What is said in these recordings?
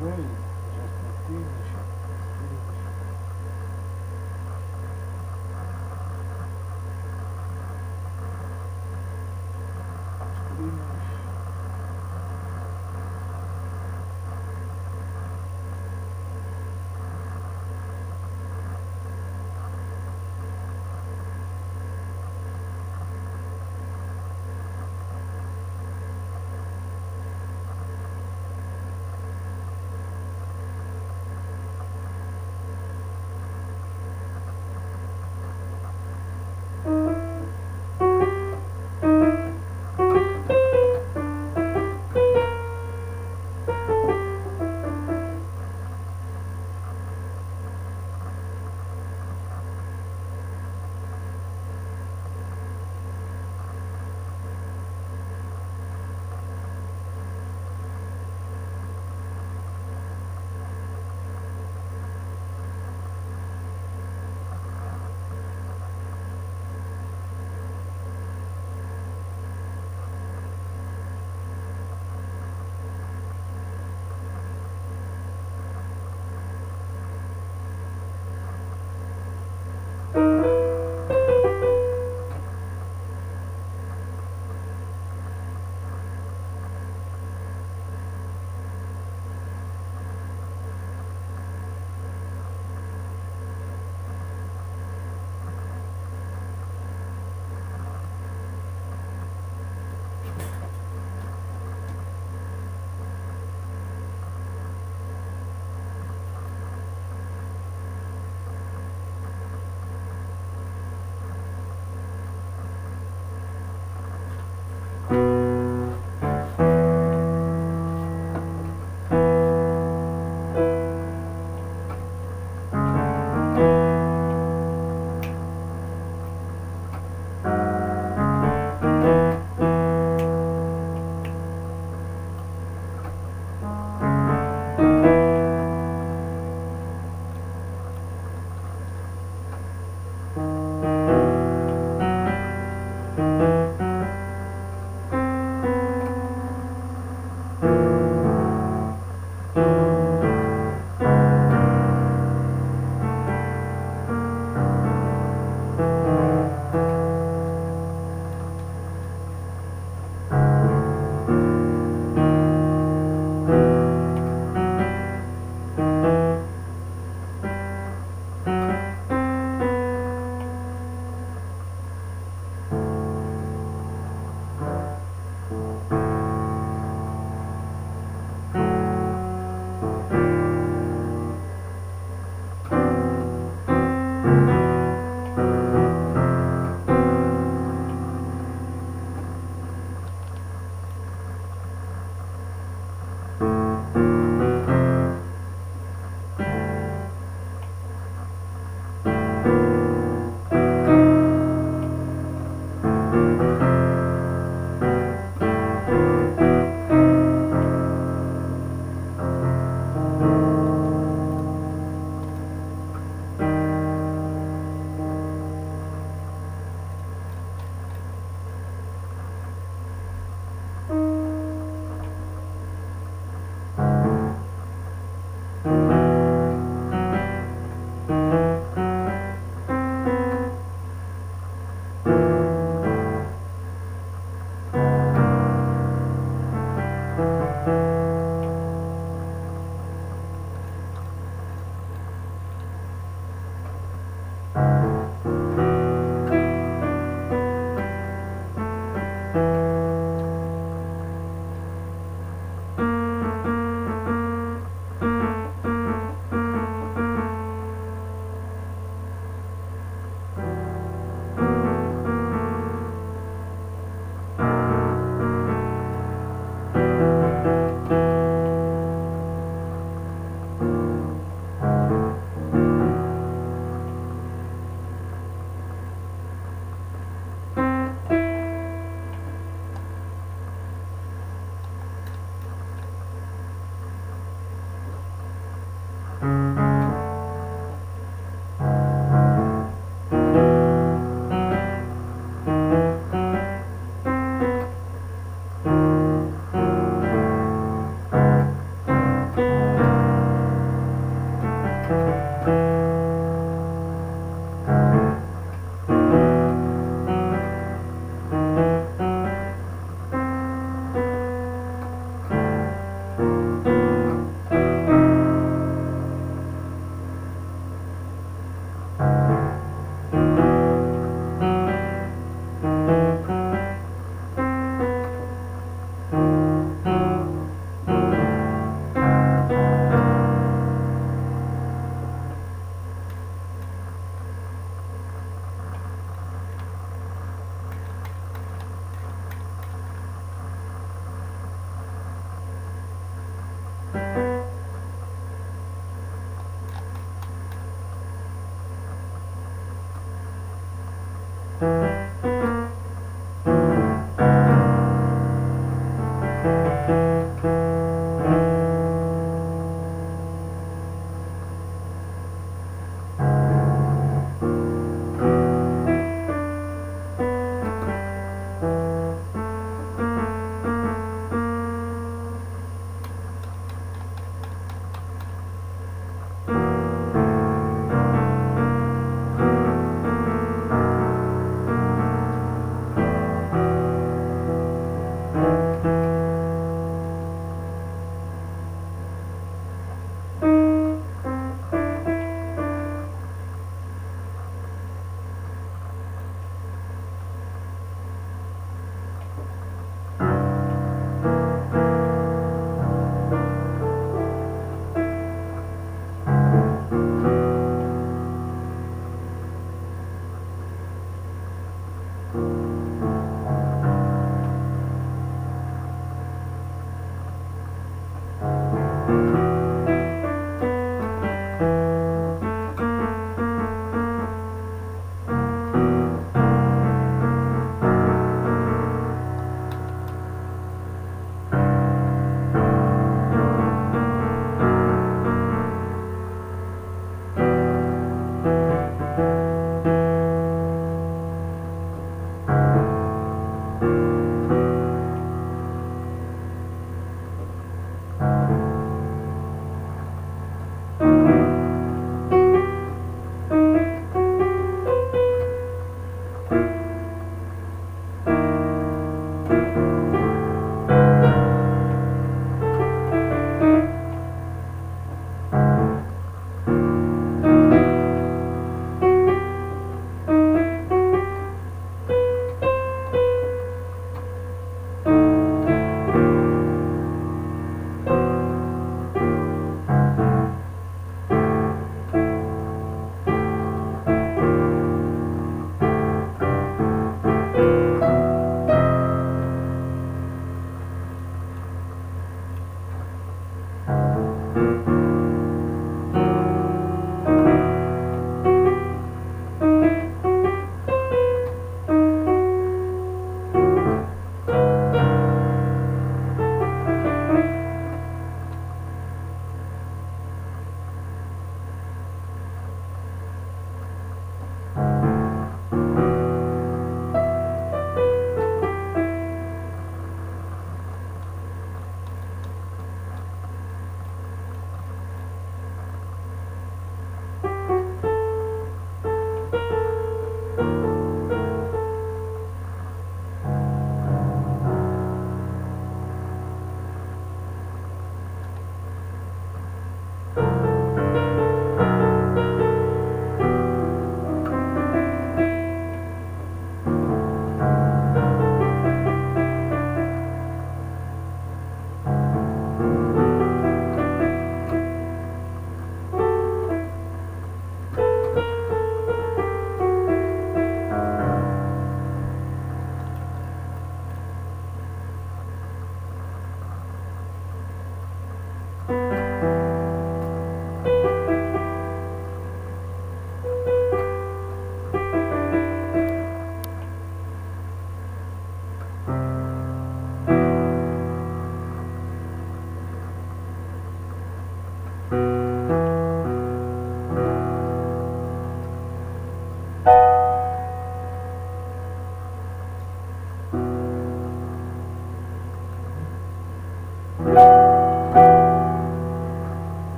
Gubaev, здравствуйте,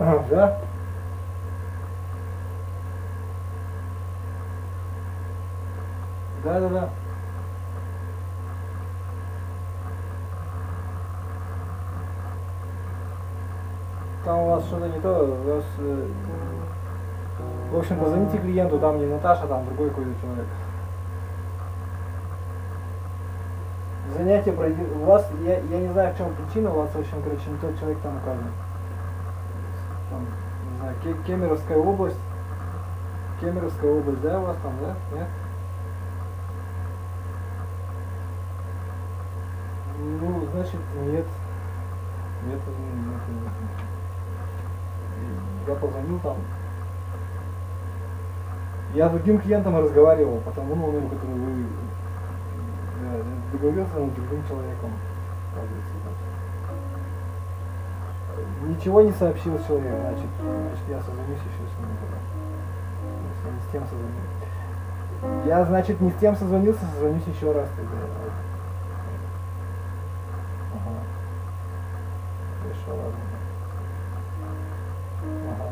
Да? Да. Там у вас что-то не то, у вас... В общем, позвоните клиенту, там не Наташа, там другой какой-то человек. Занятие пройдет. У вас, я не знаю, в чем причина, у вас, в общем, короче, не тот человек там указан. Там, не знаю, Кемеровская область. Кемеровская область, да, у вас там, да? Нет? Ну, значит, нет. Нет. Я позвонил там. Я с другим клиентом разговаривал по тому номеру, который вы договорился с другим человеком. Ничего не сообщил человек, значит я созвонюсь еще с ним. Я не с тем созвонился. Я, значит, не с тем созвонился, созвонюсь еще раз тогда. Ага. Хорошо, ладно. Ага.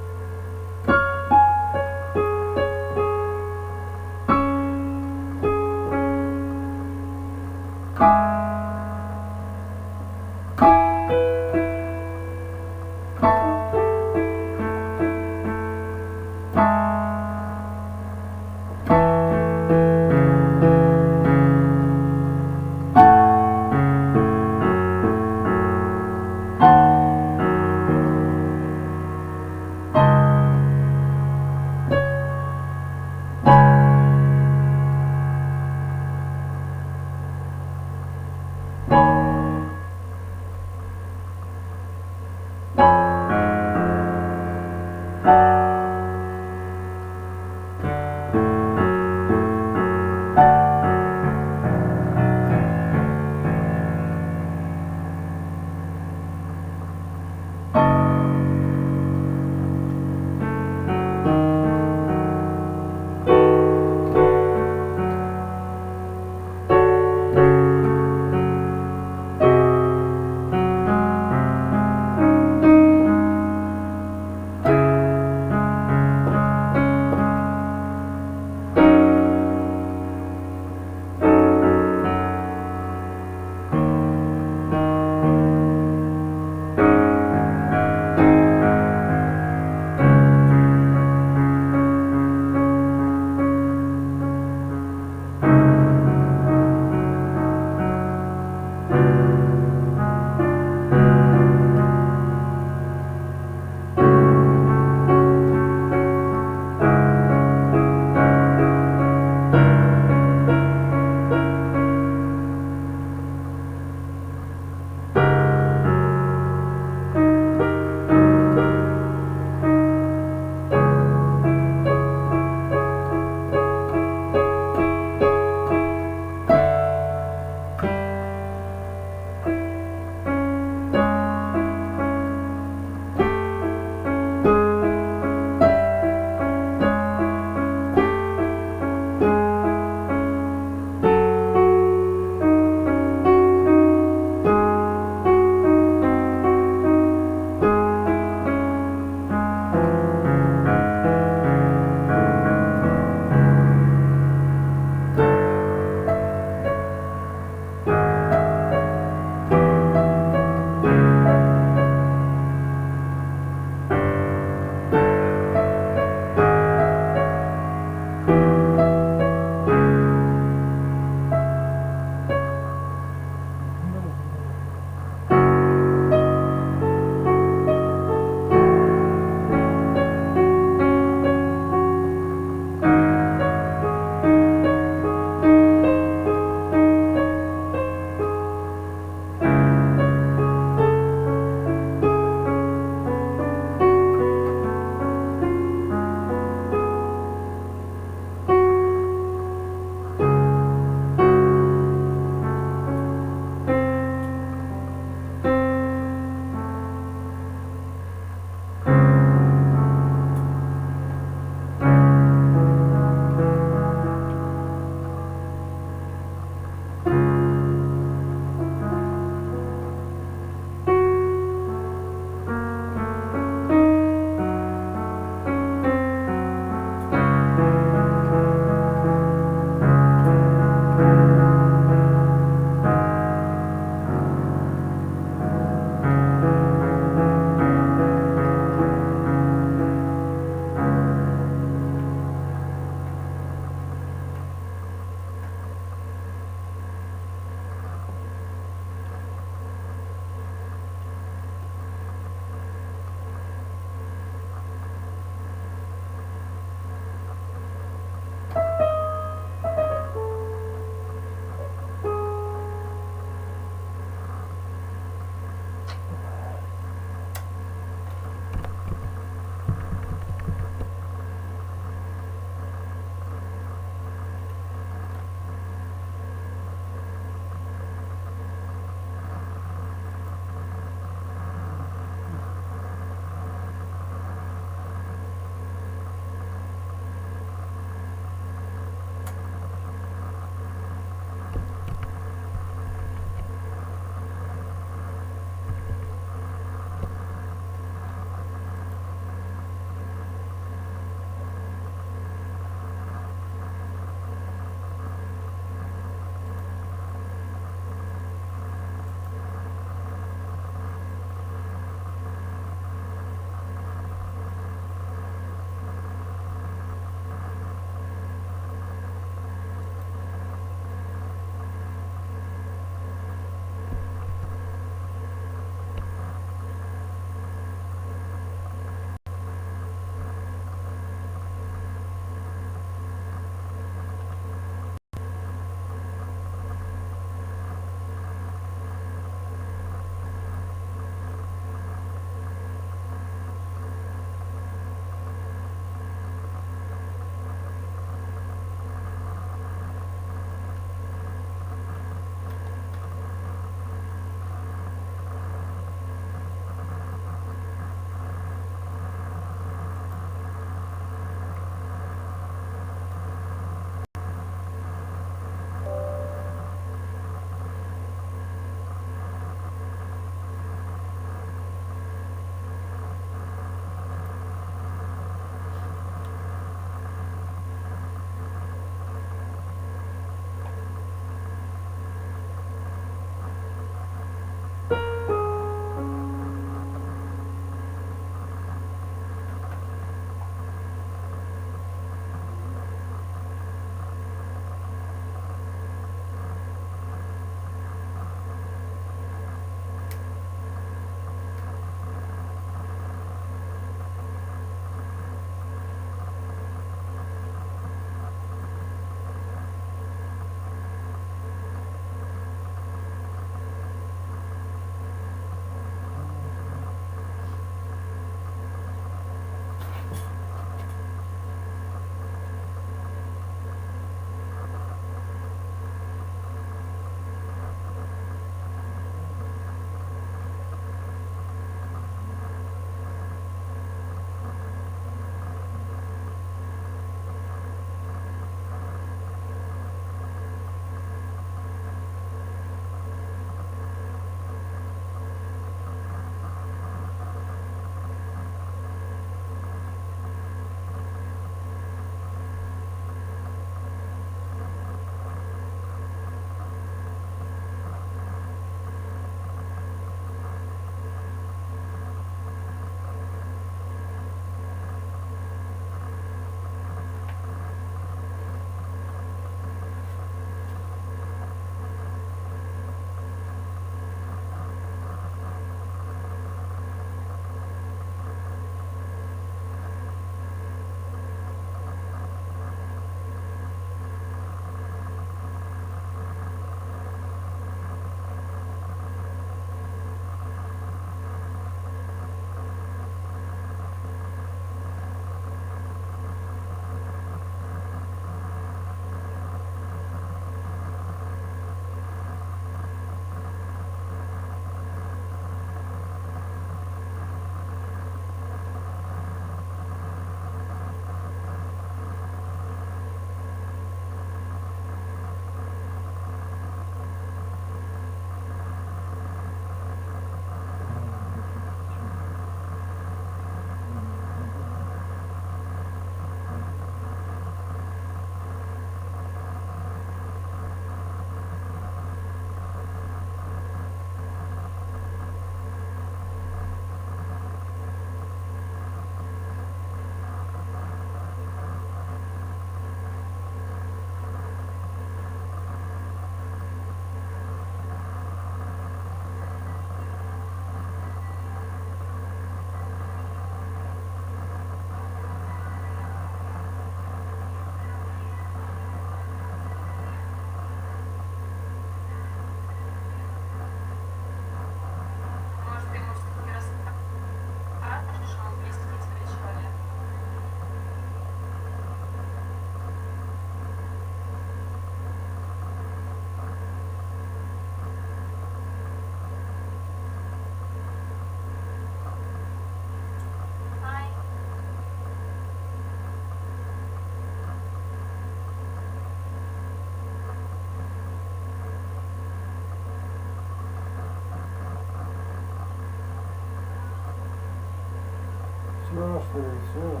сказал, что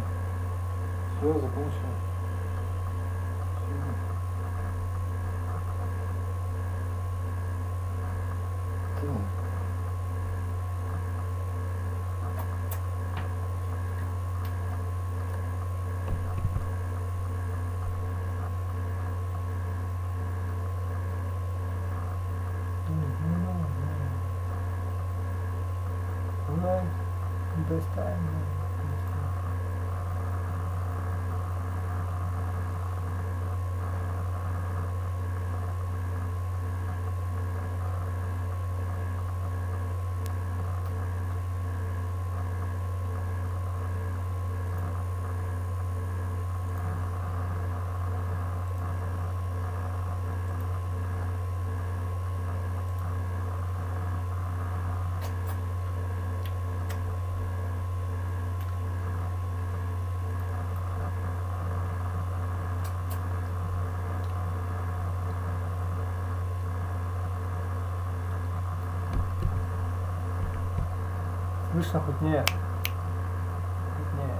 все, закончил. Достаем. Слышно хоть нет? Хоть нет.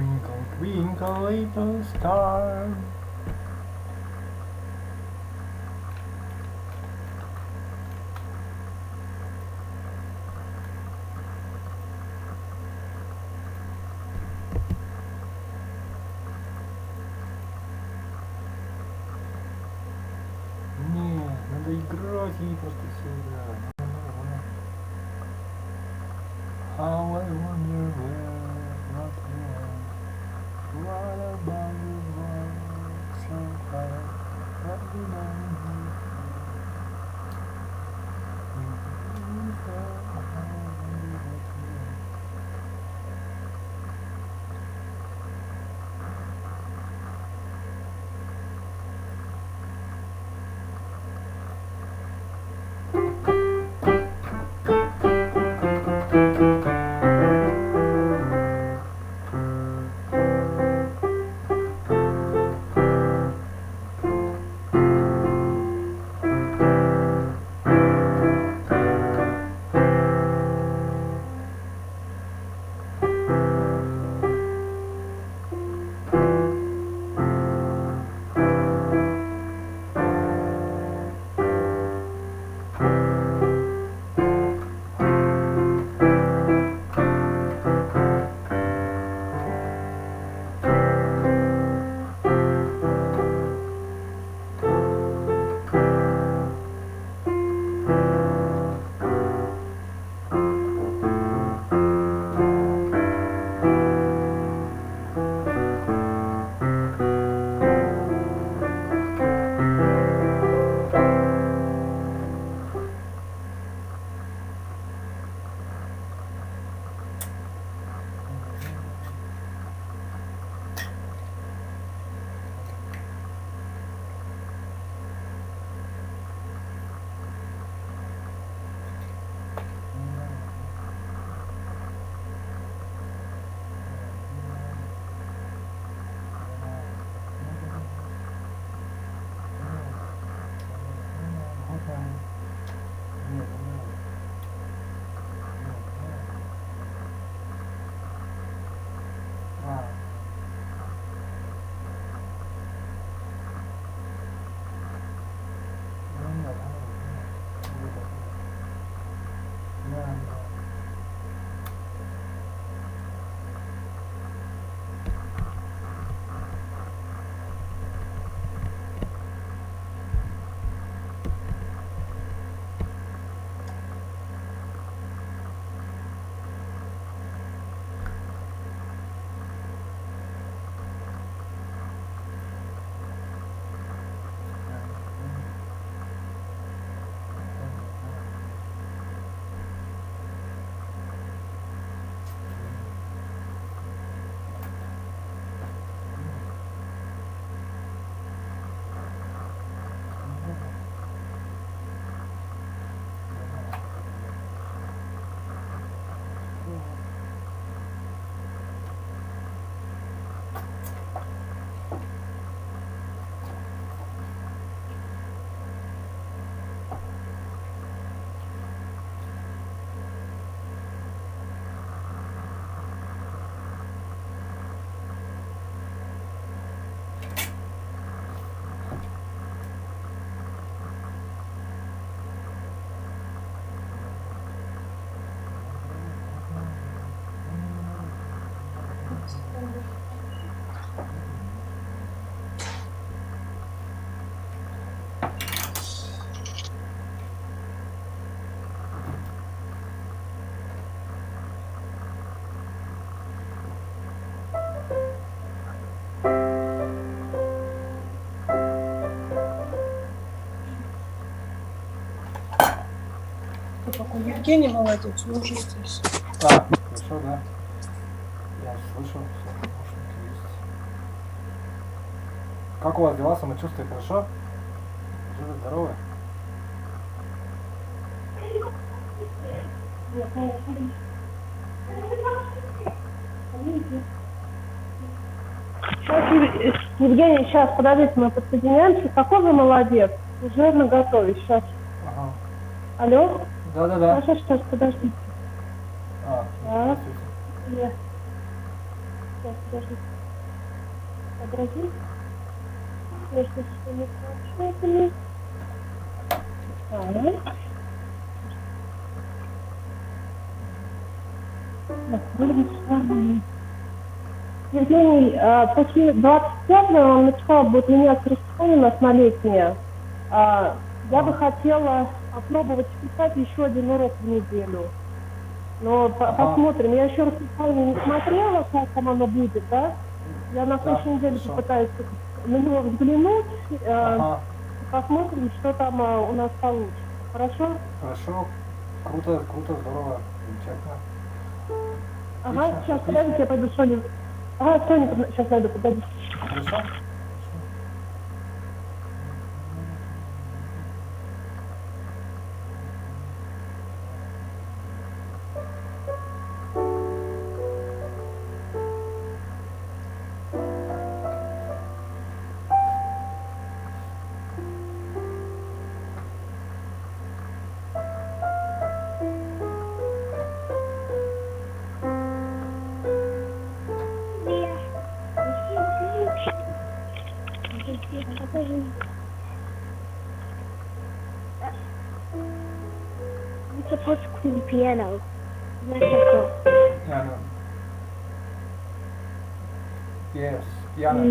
Twinkle, twinkle, little star. Не, надо играть и просто всегда. How I wonder where not where. What about the world so far? What did I do? Такой Евгений молодец, он уже здесь. А, хорошо, да. Я слышу, все, помощники есть. Как у вас дела, самочувствие хорошо? Живы, здоровы? Сейчас, Евгений, сейчас, подождите, мы подсоединяемся. Какой вы молодец. Уже наготове, сейчас. Ага. Алло? Да-да-да. Сейчас, подождите. А, Так. здравствуйте. Сейчас, подожди. Подожди. Если все не планшетами. Так. Евгений, после 25-го он написал, будет меняться расписание у нас на летнее. Я бы хотела попробовать вписать еще один урок в неделю. Но посмотрим. Я еще расписание не смотрела, как там оно будет, да? Я на следующей неделе попытаюсь на него взглянуть. Посмотрим, что там у нас получится. Хорошо? Хорошо. Круто, круто, здорово. Замечательно. Ага, Отлично, сейчас, отлично. подождите, я пойду Соню. Ага, Соню сейчас найду, подожди. Хорошо. We're supposed to clean piano. Mexico. Piano. Yes, piano.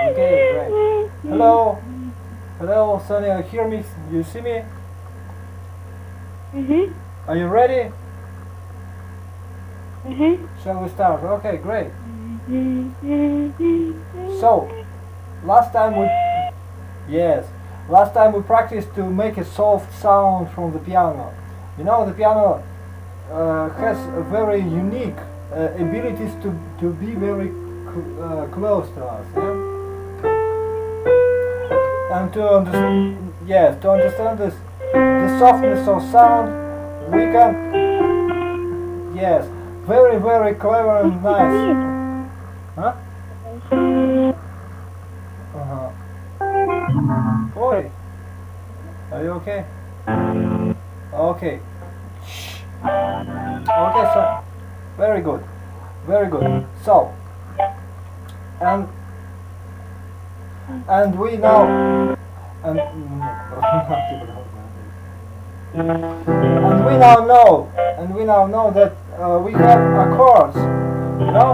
Okay, great. Hello. Hello, Sonia, you hear me? You see me? Are you ready? Shall we start? Okay, great. So, last time we practiced to make a soft sound from the piano. You know, the piano has a very unique abilities to be very close to us, yeah? And to understand this, the softness of sound, we can, yes, very, very clever and nice. Huh? Oi, are you okay? Okay. Shh. Okay, so very good, very good. So, and we now and we now know that we have accords, you know.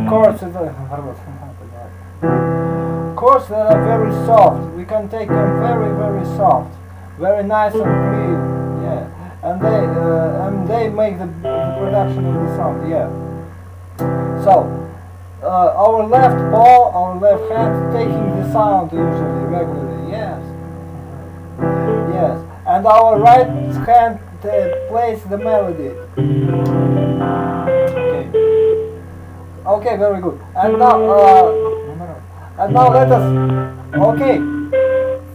Chords that are very soft. We can take them very, very soft, very nice and clean, yeah. And they make the production of the sound, yeah. So our left paw, our left hand taking the sound usually, regularly, yes, yes. And our right hand plays the melody. Okay. Okay, very good. And now let us. Okay,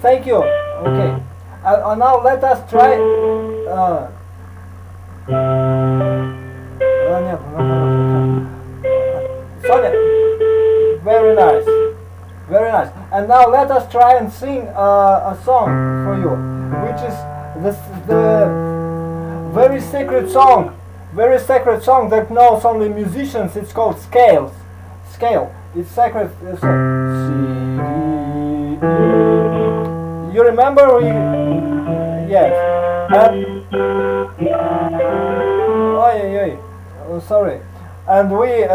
thank you. Okay, and now let us try. Sonia, very nice, very nice. And now let us try and sing a song for you, which is the very sacred song. Very sacred song that knows only musicians. It's called scales. Scale. It's sacred. You remember? Yes. Oh, sorry. And we.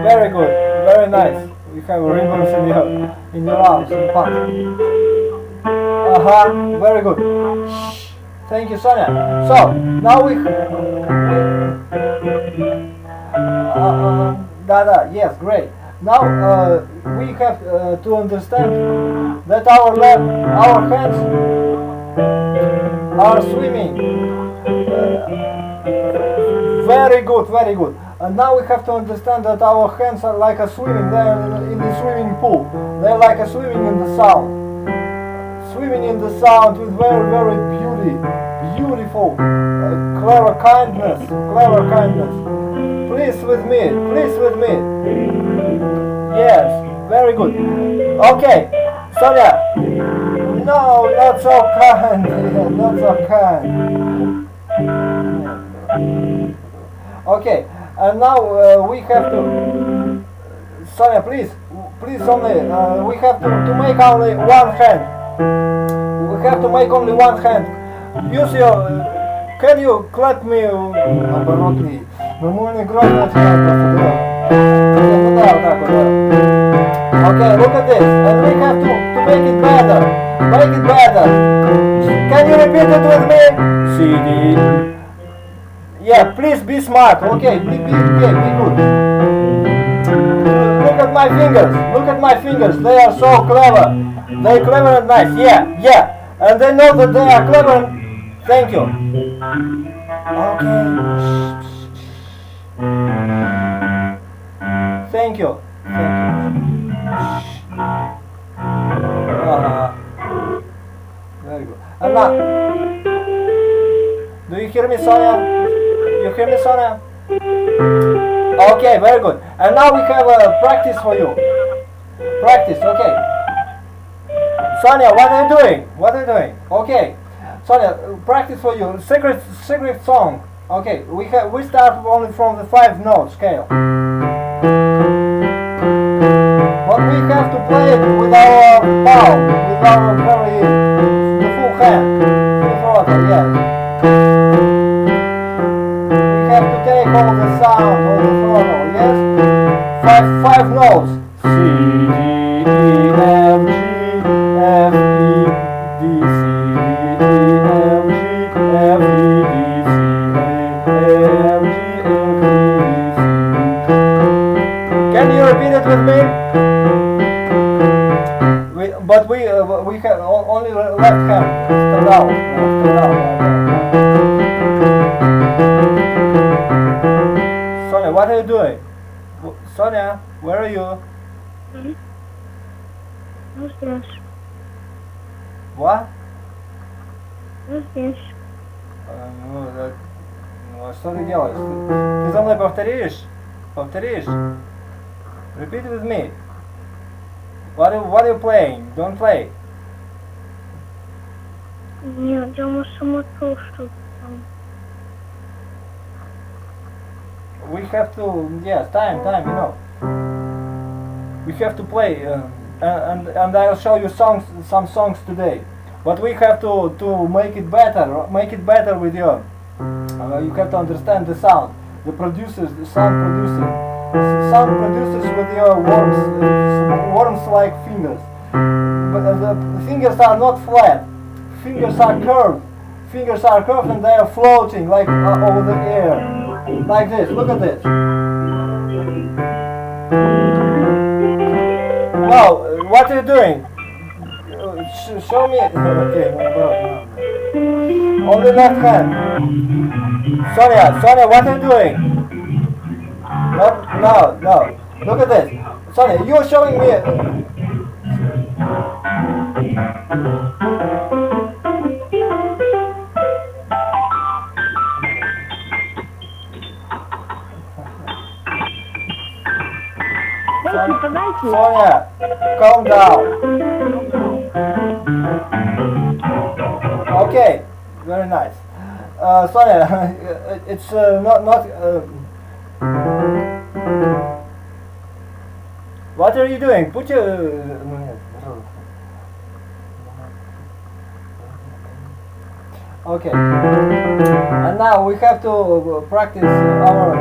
Very good. Very nice. We have ribbons in your arms. Very good. Thank you, Sonia. So now we yes, great. Now we have to understand that our hands are swimming. Very good, very good. And now we have to understand that our hands are like a swimming. They're in the swimming pool. They're like a swimming in the sound. Swimming in the sound with very, very beautiful, clever kindness. Please with me. Yes, very good. Okay, Sonia, No, not so kind. Not so kind. Okay, and now we have to. Sonia, please only. We have to make only one hand. We have to make only one hand. Use your. Can you clap me? Оборотный. Но мы не громко начинаем просто, да. Вот так вот, да. Okay, look at this. And we have to make it better. Make it better. Can you repeat it with me? CD. Yeah, please be smart. Okay, be good. Look at my fingers. Look at my fingers. They are so clever. They're clever and nice. Yeah. And they know that they are clever. Thank you. Okay. Thank you. Very good. And now, do you hear me, Sonia? You hear me, Sonia? Okay, very good. And now we have a practice for you. Practice, okay. Sonia, what are you doing? Okay. Sonia, practice for you. Secret song. Okay, we start only from the 5-note scale. But we have to play it with our palm, with our the full hand, full throttle, yes. We have to take all the sound, all the throttle, yes. Five notes. C, D, E, F, G, F, E, D, C, D, E, F, G, F, E, D, C, A, F, G, F, E, D, C. Can you repeat it with me? But we have only left hand. Stand down. Sonia, what are you doing? Sonia, where are you? Ну, здесь. What? Ну, здесь. Ну, а что ты делаешь? Ты за мной повторишь? Repeat with me. What are you playing? Don't play. Нет, я ему сама то, что там. We have to, yes, time, you know. We have to play, and I'll show you some songs today. But we have to make it better with you. You have to understand the sound, the sound producers with your worms like fingers. But the fingers are not flat. Fingers are curved and they are floating like over the air. Like this. Look at this. Wow, what are you doing? Show me. Okay, on the left hand. Sonia, what are you doing? No. Look at this. Sonia, you're showing me. Sonia, calm down. Okay, very nice. Sonia, it's not. What are you doing? Put your. Okay. And now we have to practice our.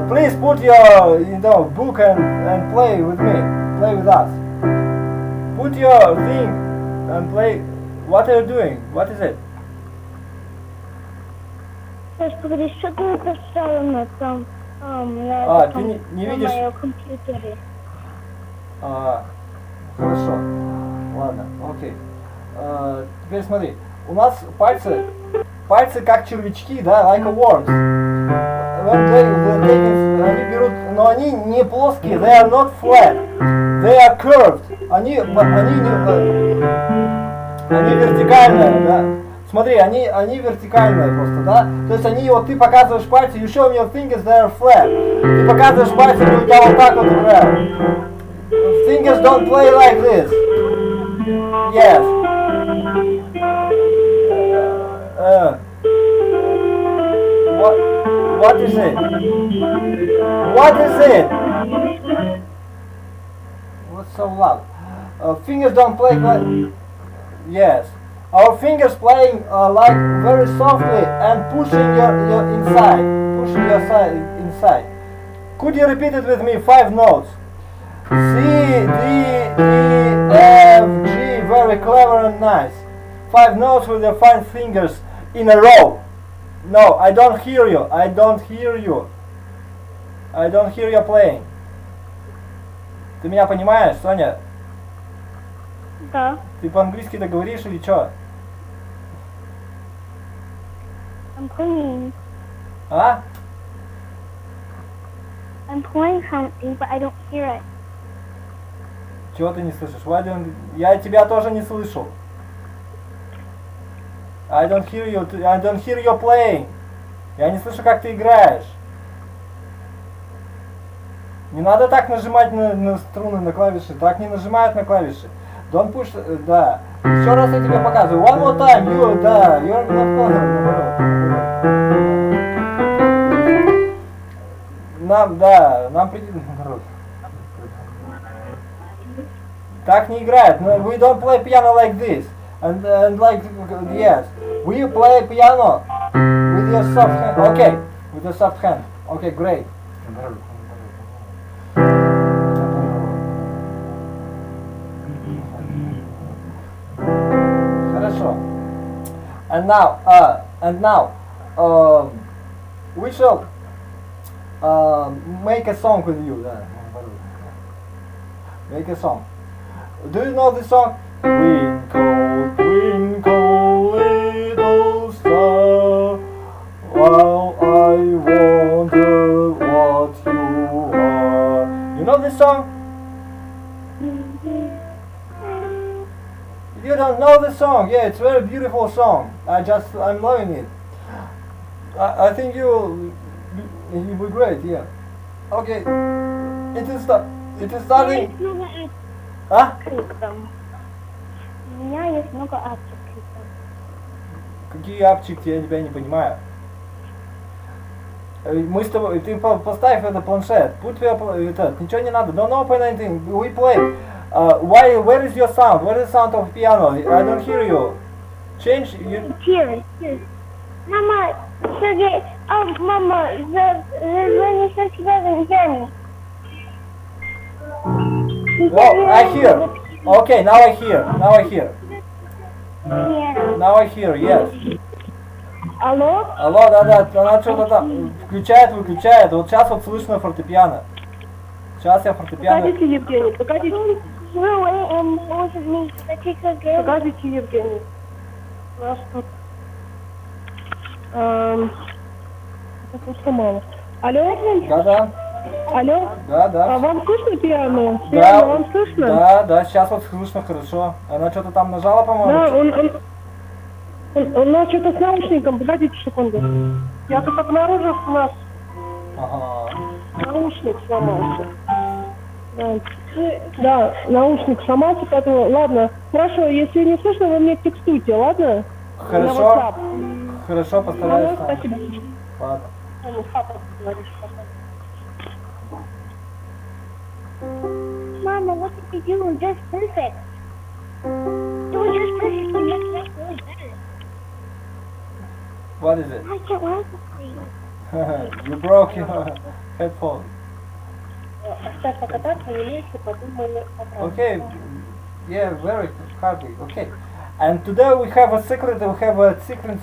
Please put your book and play with me. Play with us. Put your thing and play. What are you doing? What is it? Сейчас говоришь, что ты написала на том, ты не видишь? На моем компьютере. Хорошо. Ладно, окей. Теперь смотри. У нас пальцы как червячки, да, like a worms. Они берут, но они не плоские, they are not flat, they are curved. Они вертикальные, да. Смотри, они вертикальные просто, да? То есть они, вот ты показываешь пальцы, you show me your fingers, they are flat. Ты показываешь пальцы, у тебя вот так вот играют. Fingers don't play like this. Yes. What is it? What is it? What's so loud? Fingers don't play like... Yes. Our fingers playing like very softly and pushing your inside. Pushing your side inside. Could you repeat it with me? 5 notes. C, D, E, F, G. Very clever and nice. 5 notes with your 5 fingers in a row. No, I don't hear you. I don't hear you. I don't hear you playing. Ты меня понимаешь, Соня? Да. Ты по-английски-то говоришь или чё? I'm playing. А? I'm playing something, but I don't hear it. Чего ты не слышишь? Я тебя тоже не слышу. I don't hear you. I don't hear you playing. Я не слышу, как ты играешь. Не надо так нажимать на струны, на клавиши. Так не нажимают на клавиши. Don't push, да. Еще раз я тебе показываю. One more time, да, you're not clever. Нам придется, народ. Так не играет. We don't play piano like this. And like, yes. We play piano with your soft hand. Okay, with your soft hand. Okay, great. Хорошо. And now, we shall make a song with you. Make a song. Do you know the song? Twinkle, twinkle, little star, while I wonder what you are. You know this song? You don't know the song? Yeah, it's a very beautiful song. I'm loving it. I think you'll be great. Yeah. Okay. It is starting. А? У меня есть много апчиков. Какие апчики? Я тебя не понимаю. Мы с тобой, ты поставь это планшет. Путь этот, ничего не надо. Don't open anything. We play. Where is your sound? Where is the sound of piano? I don't hear you. Change. Here. Мама, Сергей, мама, звони Сергей. Oh, I hear. Okay, now I hear. Yeah. Now I hear, yes. Алло? Алло, да, она что-то там включает, выключает. Вот сейчас вот слышно фортепиано. Сейчас я фортепиано... Погодите, Евгений, погодите. Погодите, Евгений. Нас тут... Это сломало. Алло? Да. Алло? Да. А вам слышно пиано? Да, Пиано вам слышно? Да, сейчас вот слышно хорошо. Она что-то там нажала, по-моему? Да, у нас что-то с наушником, погодите секунду. Я тут обнаружил, что у нас наушник сломался. Да, наушник сломался, поэтому, ладно. Хорошо, если не слышно, вы мне текстуйте, ладно? Хорошо, постараюсь. Спасибо. Ладно. Mama, what did you do? Just perfect. It was just perfect. You make it really better. What is it? I can't laugh at you. You broke your headphone. Оставь покататься, вместе подумали о правде. Okay, yeah, very hardly. Okay. And today we have a secret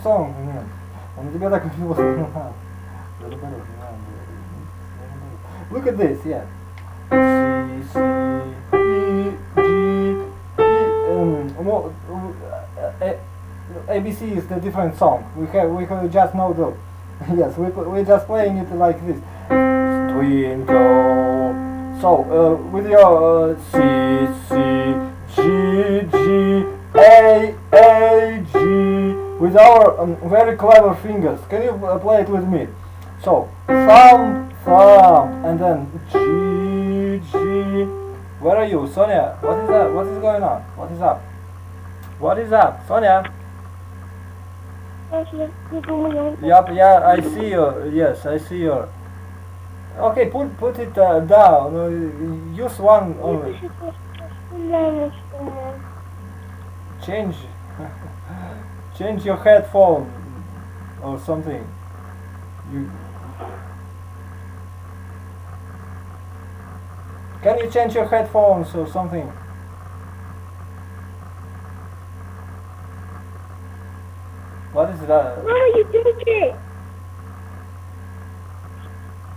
song. Он тебе так Look at this, yeah. C, E, G, E, ABC is the different song. We have just know the yes. We're just playing it like this. Twinkle. So with your C, G, G, A, G, with our very clever fingers. Can you play it with me? So, thumb, thumb, and then G, G. Where are you, Sonia? What is that? What is going on? What is up? What is up, Sonia? Yeah, I see you. Yes, I see you. Okay, put it down. Use one only. Change your headphone or something. Can you change your headphones or something? What is that? Mama, you broke it.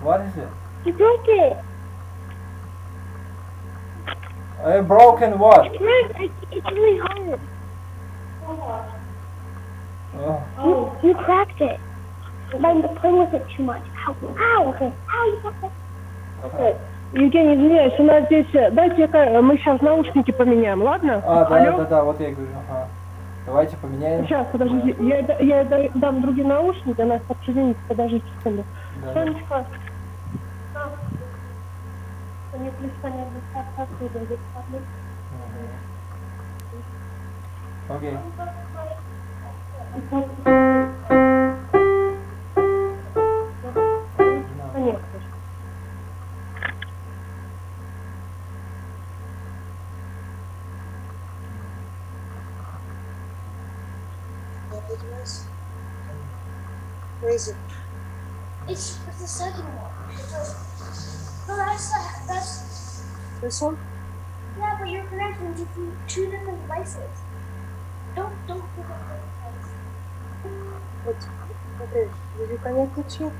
What is it? You broke it. Broken what? It's really hard. Oh. You cracked it. By playing with it too much. Ow, ow, okay. Ow, you got that. Евгений, извиняюсь, у нас здесь, дайте-ка мы сейчас наушники поменяем, ладно? Да, вот я говорю, ага. Давайте поменяем. Сейчас, подождите, я дам другие наушники, она подсоединится, подождите секунду. Да. Сонечка. Мне плюс оттуда идет. Окей. Конечно. Where is it? It's the second one. No, that's This one? yeah, but you're connecting to two different devices. Don't put Вот. Okay. Will you connect it here?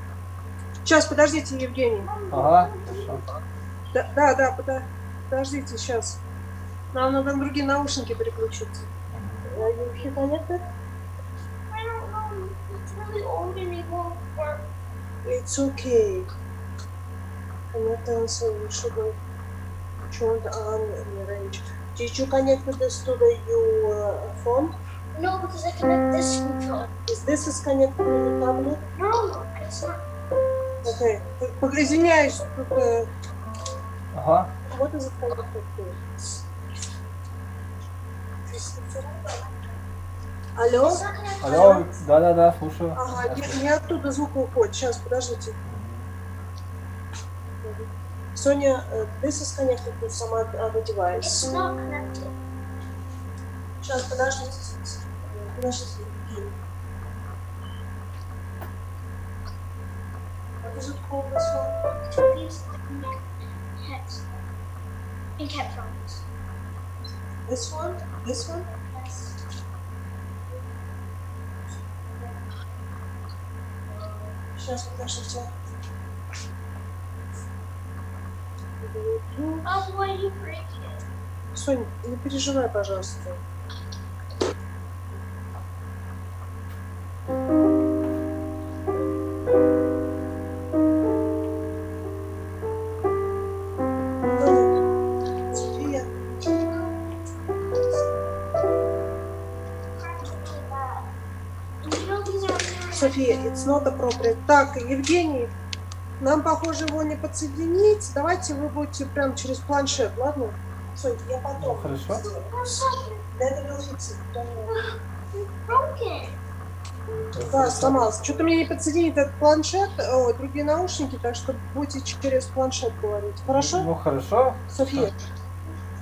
Сейчас, подождите, Евгений. Ага. Да, подождите, сейчас. Нам надо на другие наушники переключиться. You connected? I don't know. It's really old and it won't work. It's okay. Connect also should be turned on in range. Did you connect this to your phone? No, because I connect this screen. This is connected to your tablet? No, it's not. Okay. Извиняюсь, тут... Ага. What is it connected to? Алло? It's not connected. Алло, да, слушаю. Ага, не оттуда звук уходит. Сейчас, подождите. Соня, this is connected to some other device. It's not connected. Сейчас, подождите. Подождите. What is it called, this one? These heads. Pink headphones. This one? This one? Yes. Сейчас, подождите. Oh, why you break it? Соня, не переживай, пожалуйста. София. София, it's not appropriate. Так, Евгений, нам, похоже, его не подсоединить. Давайте вы будете прям через планшет, ладно? Сонь, я потом. Хорошо. Это велосипед. Broken. Да, сломался. Что-то мне не подсоединит этот планшет, другие наушники, так что будете через планшет говорить. Хорошо? Ну, хорошо. София.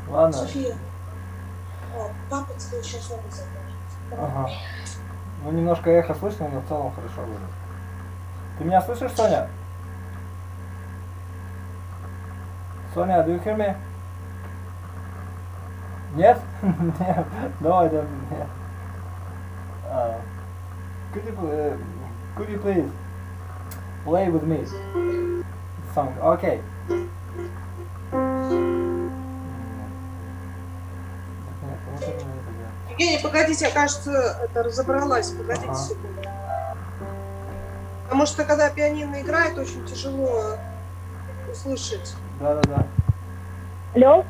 Ладно. София. Папа тебе сейчас надо забрать. Ага. Ну, немножко эхо слышно, но в целом хорошо будет. Ты меня слышишь, Соня? Соня, do you hear me? Нет? Нет. Давай, нет. Could you please play with me? Song. Okay. Евгений, погодите, я, кажется, это разобралась. Погодите секунду. Потому что, когда пианино играет, очень тяжело услышать. Да. Алло?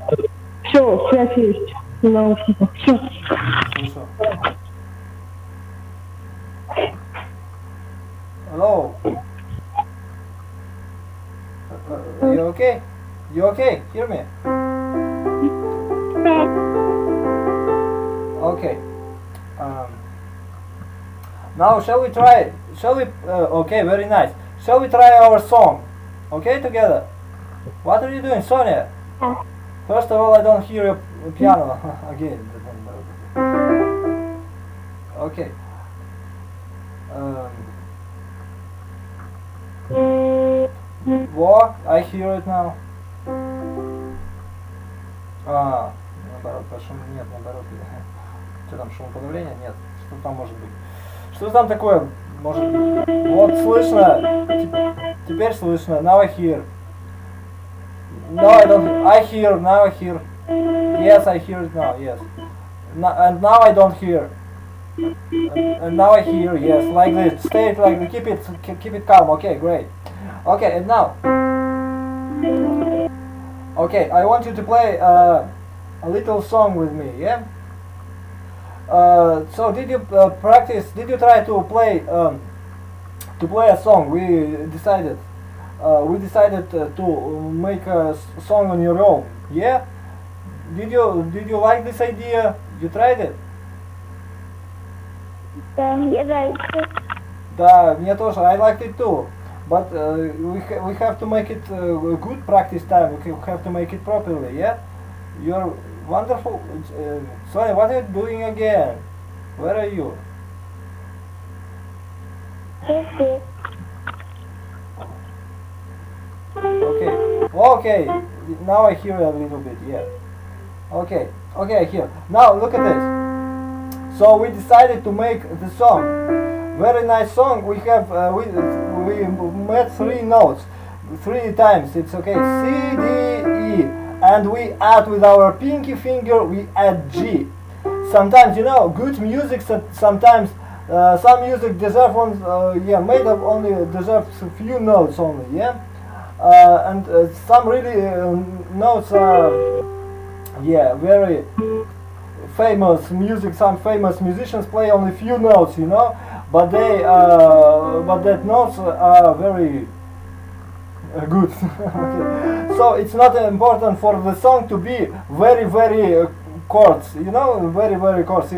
Все, связь есть. На наушниках. Все. Слышу. Hello. You okay? You okay? Hear me? Okay. Now shall we try? Shall we? Okay, very nice. Shall we try our song? Okay, together. What are you doing, Sonia? First of all, I don't hear your piano again. Okay. Walk. I hear it now. Наоборот, шум нет, наоборот. Что там, шумоподавление? Нет. Что там может быть? Что там такое? Может быть? Вот слышно. Теперь слышно. Now I hear. No, I don't. I hear. Now I hear. Yes, I hear it now. Yes. And now I don't hear. And now I hear. Yes, like this. Stay it like this. Keep it calm. Okay, great. Okay, and now. Okay, I want you to play a little song with me. Yeah. So did you practice? Did you try to play a song? We decided to make a song on your own. Yeah. Did you like this idea? You tried it? Да, я нравится. Да, мне тоже. I liked it too. But we have to make it good practice time. We have to make it properly. Yeah. You're wonderful. Sorry, what are you doing again? Where are you? Okay. Okay. Okay. Now I hear a little bit. Yeah. Okay. Okay, I hear. Now look at this. So we decided to make the song. Very nice song. We have we made 3 notes, 3 times. It's okay. C, D, E, and we add with our pinky finger. We add G. Sometimes, you know, good music. Sometimes some music deserve one. Yeah, made of only deserves a few notes only. Yeah, and some really notes are yeah very famous music. Some famous musicians play only few notes. You know. But that notes are very good. Okay. So it's not important for the song to be very chords. You know, very chords. Do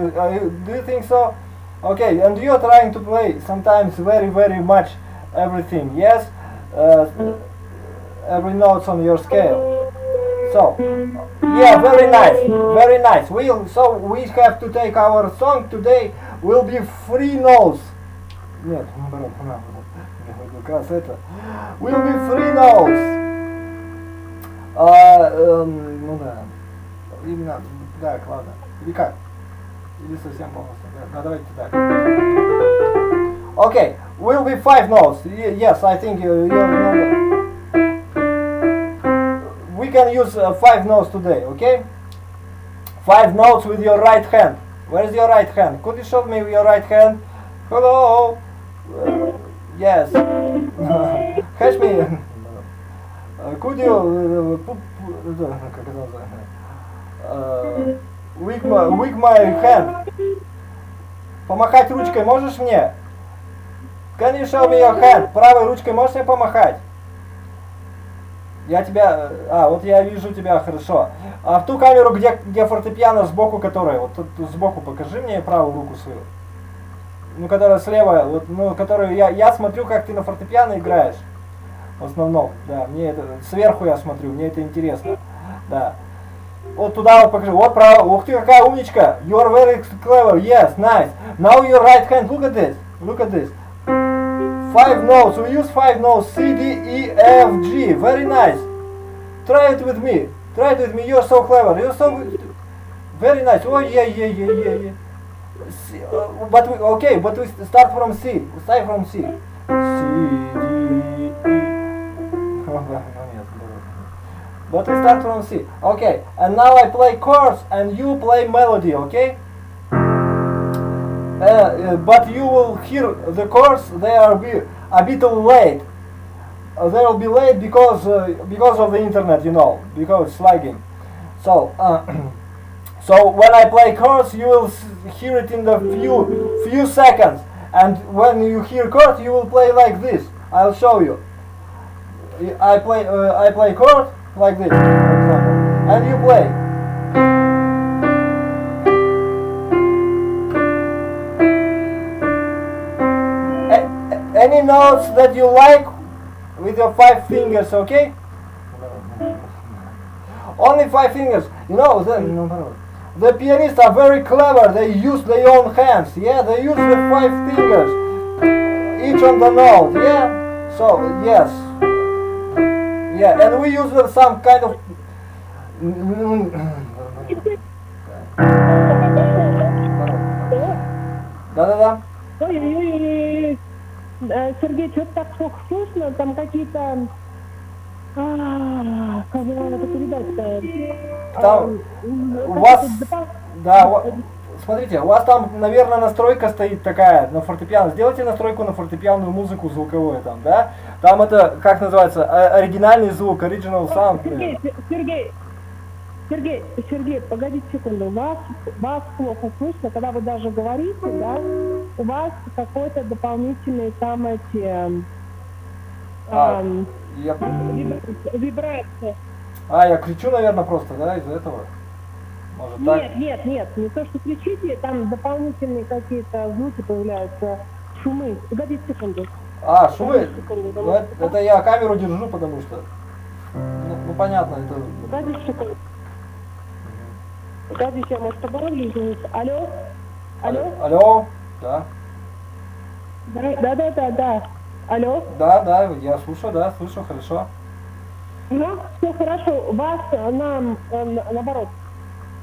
you think so? Okay, and you are trying to play sometimes very much everything. Yes, every notes on your scale. So yeah, very nice. So we have to take our song today. Will be 3 notes. Нет, наоборот, как раз это. Will be 3 notes. Ну да. Именно, так, ладно. Или как? Или совсем полностью. Да, давайте так. Okay, will be 5 notes. Yes, I think you remember. We can use 5 notes today, okay? 5 notes with your right hand. Where is your right hand? Could you show me your right hand? Hello? Yes. Catch me. Could you как это называется? Wig my hand. Помахать ручкой можешь мне? Can you show me your hand? Правой ручкой можешь мне помахать? Я тебя... вот я вижу тебя хорошо. А в ту камеру, где фортепиано сбоку, которая... Вот тут сбоку покажи мне правую руку свою. Ну, которая слева, вот, ну, которую я смотрю, как ты на фортепиано играешь. В основном, да, мне это... Сверху я смотрю, мне это интересно. Да. Вот туда вот покажи. Вот право. Ух ты, какая умничка. You are very clever. Yes, nice. Now your right hand. Look at this. Look at this. 5 notes. We use 5 notes. C, D, E, F, G. Very nice. Try it with me. Try it with me. You're so clever. You're so very nice. Oh yeah. C, but we start from C. Start from C. C, D, E. But we start from C. Okay. And now I play chords and you play melody. Okay. But you will hear the chords. They are a bit late. They will be late because of the internet, you know, because it's lagging. So so when I play chords, you will hear it in the few seconds, And when you hear chord, you will play like this. I'll show you. I play chord like this, for example, and you play. Any notes that you like with your 5 fingers, okay? Only 5 fingers. You know, the pianists are very clever. They use their own hands. Yeah, they use the 5 fingers, each on the note. Yeah. So yes. Yeah, and we use some kind of. Да-да-да. Ой-ой-ой. Сергей, что-то так плохо слышно, там какие-то... Как же надо это передать-то? Там у вас... Да, смотрите, у вас там, наверное, настройка стоит такая на фортепиано. Сделайте настройку на фортепианную музыку звуковую там, да? Там это, как называется, оригинальный звук, original sound. Сергей, погодите секунду, вас плохо слышно, когда вы даже говорите, да, у вас какой-то дополнительный там эти вибрация. Я кричу, наверное, просто, да, из-за этого? Может, так? Нет, не то, что кричите, там дополнительные какие-то звуки появляются, шумы. Погодите секунду. Шумы? Ну, это я камеру держу, потому что... Ну понятно, это... Погодите секунду. Погодите, я, может, побороли, извините. Алло? Алло? Да. Да. Алло? Да, я слушаю, слышу, хорошо. Все хорошо. Вас, наоборот,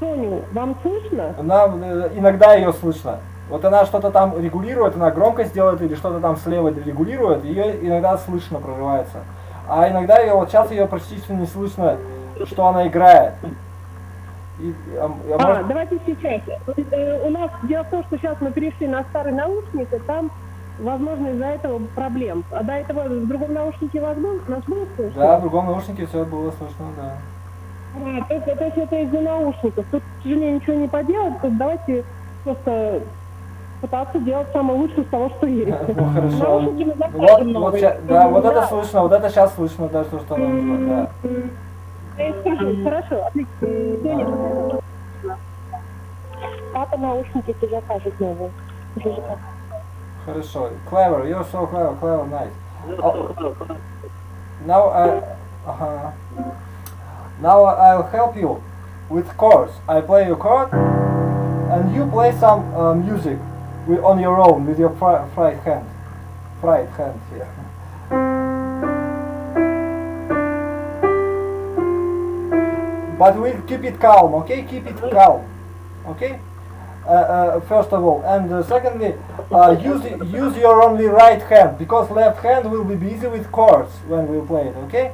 Соню, вам слышно? Иногда ее слышно. Вот она что-то там регулирует, она громкость делает или что-то там слева регулирует, ее иногда слышно прорывается. А иногда ее, вот сейчас ее практически не слышно, что она играет. Давайте сейчас. У нас дело в том, что сейчас мы перешли на старый наушник, и там, возможно, из-за этого проблем. А до этого в другом наушнике нас было слышно? Да, в другом наушнике все было слышно, да. То есть это из-за наушников. Тут, к сожалению, ничего не поделать, тут давайте просто пытаться делать самое лучшее из того, что есть. Ну хорошо. Вот это слышно, вот это сейчас слышно, да, что нам нужно, да. Хорошо, отлично. Папа наушники тебе закажет новые. Хорошо. Clever, you're so clever, nice. Now I'll help you with chords. I play your chord, and you play some music on your own with your right hand here. But we'll keep it calm, okay? Keep it calm, okay? First of all, and secondly, use your only right hand, because left hand will be busy with chords when we play it, okay?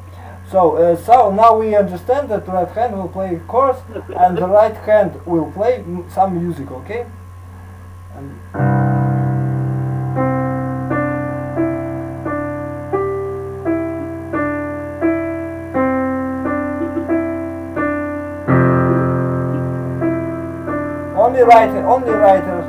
So now we understand that left hand will play chords and the right hand will play some music, okay? Only writers.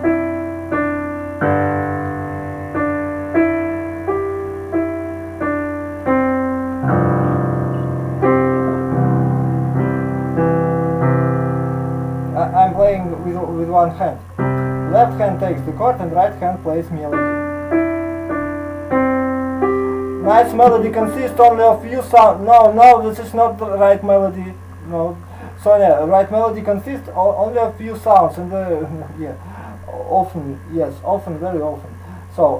I'm playing with one hand. Left hand takes the chord and right hand plays melody. Nice melody consists only of few sounds. No, this is not the right melody. No. Sonia, right melody consists only of few sounds and often, very often. So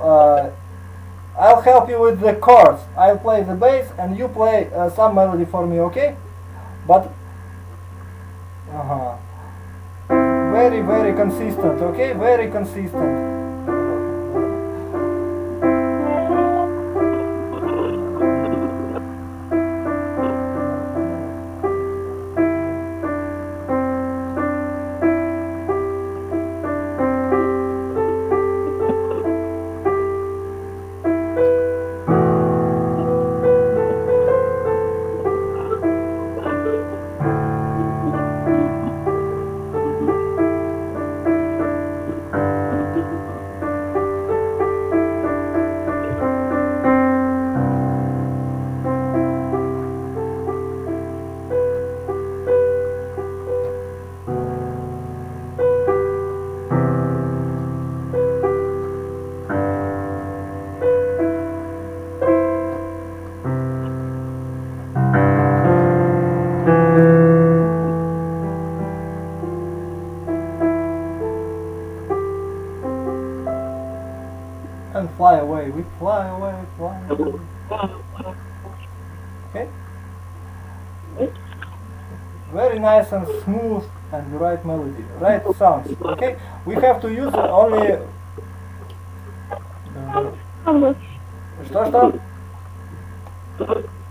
I'll help you with the chords. I'll play the bass and you play some melody for me, okay? But very consistent, okay? Very consistent. fly away, fly away. Okay? Very nice and smooth and the right melody, right sounds. Okay? We have to use only... Что?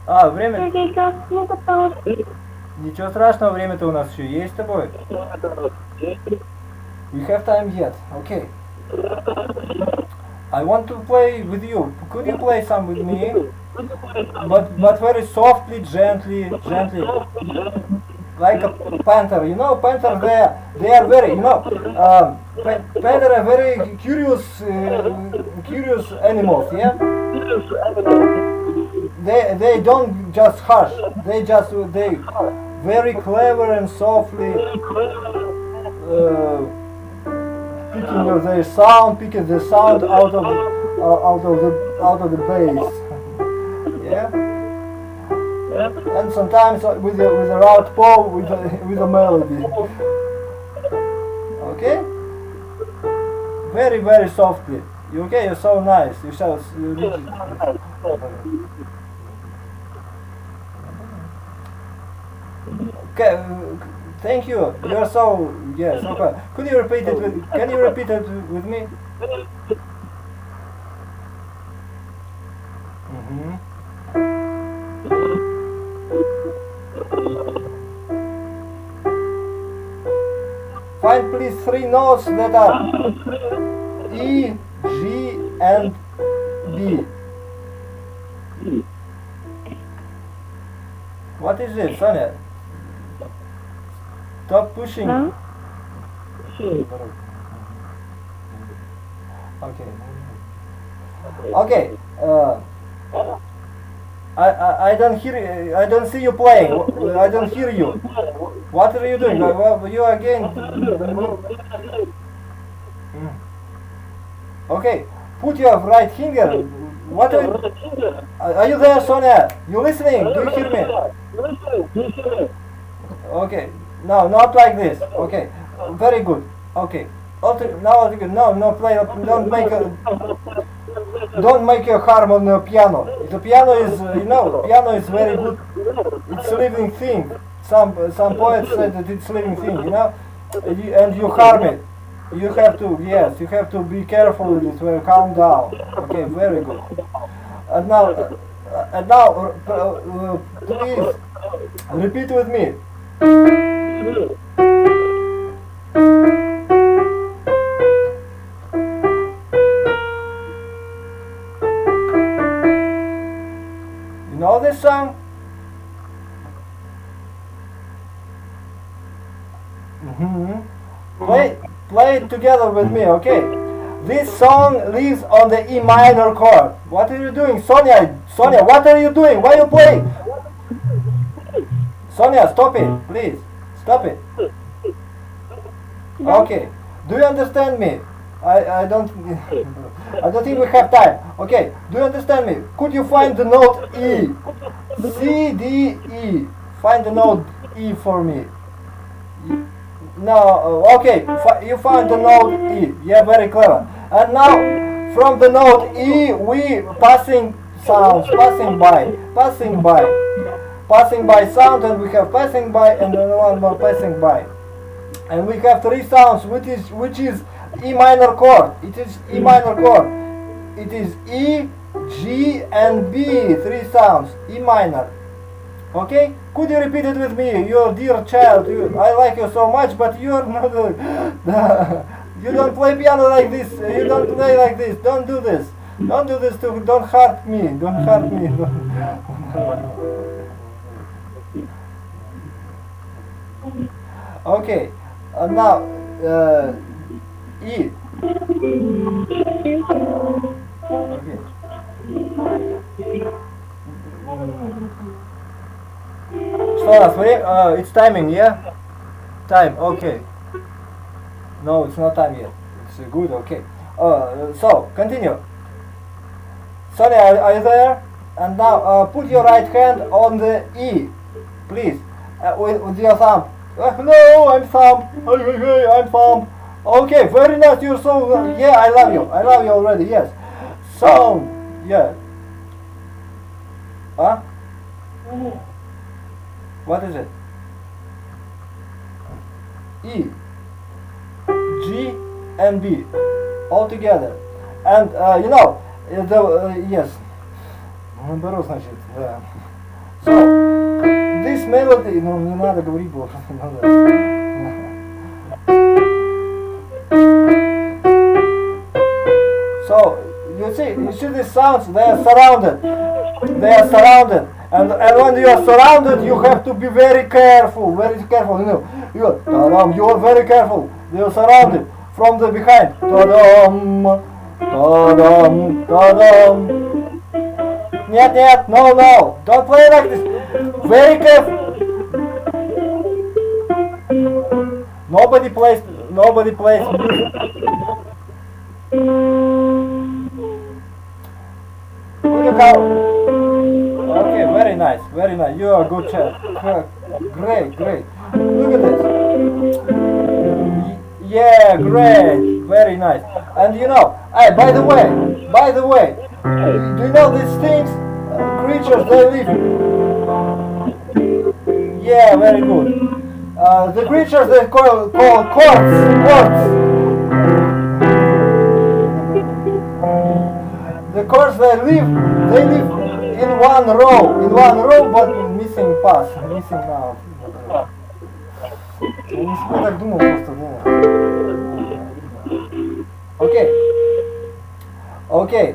А, время... Ничего страшного, время-то у нас еще есть с тобой. We have time yet. Okay. I want to play with you. Could you play some with me? But very softly, gently. Like a panther. You know, panthers, they are very, you know, panther are very curious animals, yeah? They don't just hush. They very clever and softly picking the sound out of the bass. Yeah. And sometimes with a round paw with a melody. Okay. Very, very softly. Okay, you're so nice. Okay, thank you. You're so okay. Could you repeat it? Can you repeat it with me? Find please 3 notes that are E, G, and B. What is it, Sonia? Stop pushing. Huh? Okay. I don't hear. I don't see you playing. I don't hear you. What are you doing? You again. Okay. Put your right finger. What are you there, Sonia? You listening? Do you hear me? Okay. No, not like this. Okay. Very good. Okay. Now no play. Don't make a harm on the piano. The piano is, piano is very good. It's a living thing. Some poets say that it's a living thing, and you harm it. You have to be careful with it. Well, calm down. Okay, very good. And now, please repeat with me. You know this song? Play it together with me, okay? This song lives on the E minor chord. What are you doing, Sonia? Sonia, what are you doing? Why are you playing? Sonia, stop it, please. Stop it. Okay. Do you understand me? I don't think we have time. Okay. Do you understand me? Could you find the note E? C, D, E. Find the note E for me. No, okay. You find the note E. Yeah, very clever. And now, from the note E, we passing sounds, passing by sound, and we have passing by, and then one more passing by, and we have 3 sounds, which is E minor chord. It is E minor chord. It is E, G, and B. 3 sounds. E minor. Okay? Could you repeat it with me? Your dear child. I like you so much, but you're not. You don't play piano like this. You don't play like this. Don't do this. Don't do this to. Don't hurt me. Don't hurt me. Okay. Now, E. Okay. Что у нас время? It's timing, yeah? Time, okay. No, it's not time yet. It's good, okay. So, continue. Sonia, are you there? And now, put your right hand on the E, please. With your thumb. No, I'm thumb. I'm thumb. Okay, very nice. You're so. Yeah, I love you. I love you already. Yes. So, Yeah. Huh? What is it? E, G, and B all together. And you know, yes. Наоборот, значит, да. So, this melody, ну не надо говорить было, So, you see these sounds, they are surrounded. And when you are surrounded, you have to be very careful, you know. You're very careful. You're surrounded from the behind. Ta-dam, ta-dam, ta-dam. Нет, no, don't play like this. Very careful. Nobody plays music. Look how. Okay, very nice. You are a good child. Great. Look at this. Yeah, great. Very nice. And you know, by the way, do you know these things, creatures, they live? Yeah, very good. The creatures they call quartz. The quartz they live in one row, but missing pass, missing now. Я не себе так думал просто, да. Okay.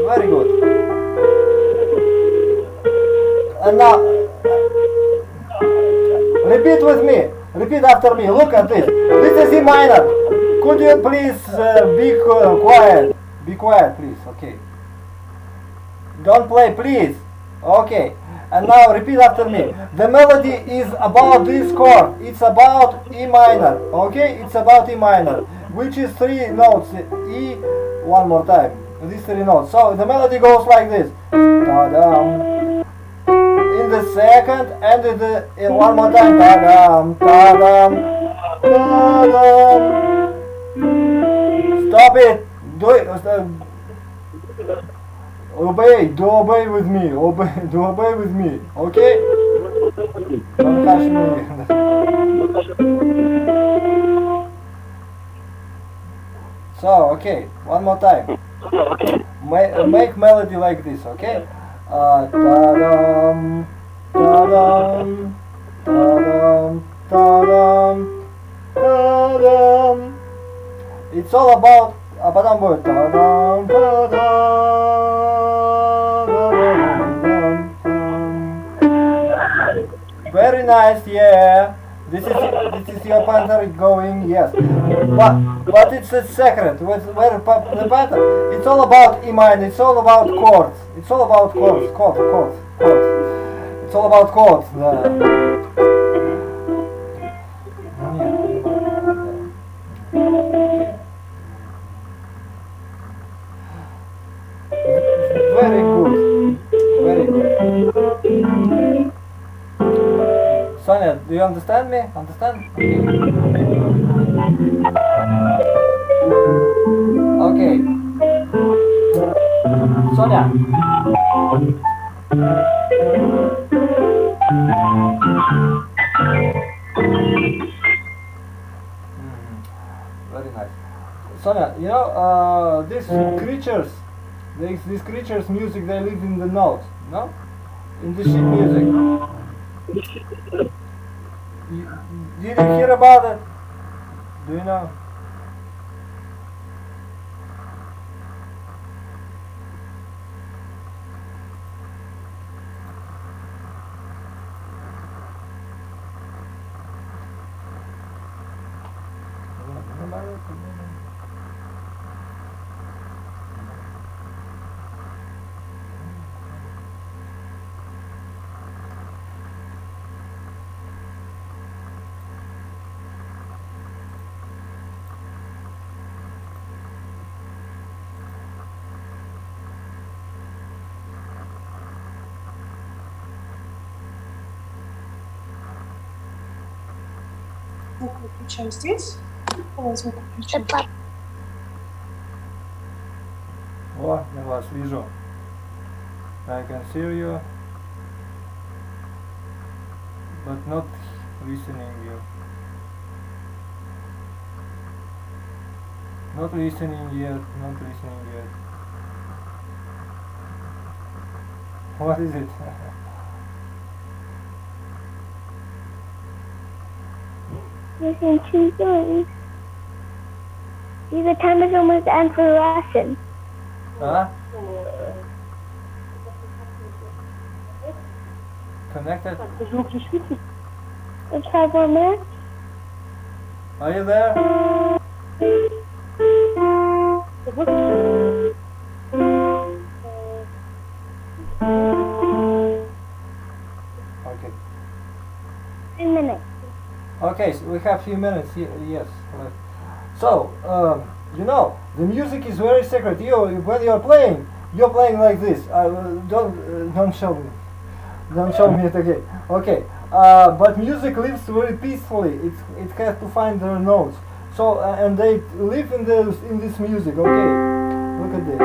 Very good. And now, repeat after me. Look at this. This is E minor. Could you please be quiet? Be quiet, please. Okay. Don't play, please. Okay. And now repeat after me. The melody is about this chord. It's about E minor. Okay? It's about E minor. Which is 3 notes. E, one more time. These 3 notes. So the melody goes like this. Ta-dam. In the second and in one more time. Ta-dam, ta-dam, ta-dam. Stop it. Do obey with me. Do obey with me. Okay? Don't touch me. So, okay, one more time. Make melody like this, okay? Ta-dam, ta-dam, ta-dam, ta-dam, ta-dam. It's all about, потом будет та-дам, та-дам. Very nice, yeah. This is your pattern going, yes. But it's a secret. The pattern. It's all about E minor. It's all about chords. It's all about chords. Chords. It's all about chords. Very good. Sonia, do you understand me? Okay. Sonia. Very nice. Sonia, you know, these creatures' music, they live in the notes, no? In the sheet music. Did you hear about it? Do you know? Выключаем здесь. Давай звук включим. Я вас вижу. I can see you, but not listening you. Not listening yet, not listening yet. What is it? Listen to things. Diese time is almost end for lesson. Huh? Connected? Let's try 1 minute. Are you there? Okay. 3 minutes. Okay, so we have few minutes here. Yes. So, you know, the music is very secret. When you're playing like this. Don't show me. Don't show me it again. Okay. But music lives very peacefully. It has to find their notes. So and they live in this music. Okay. Look at this.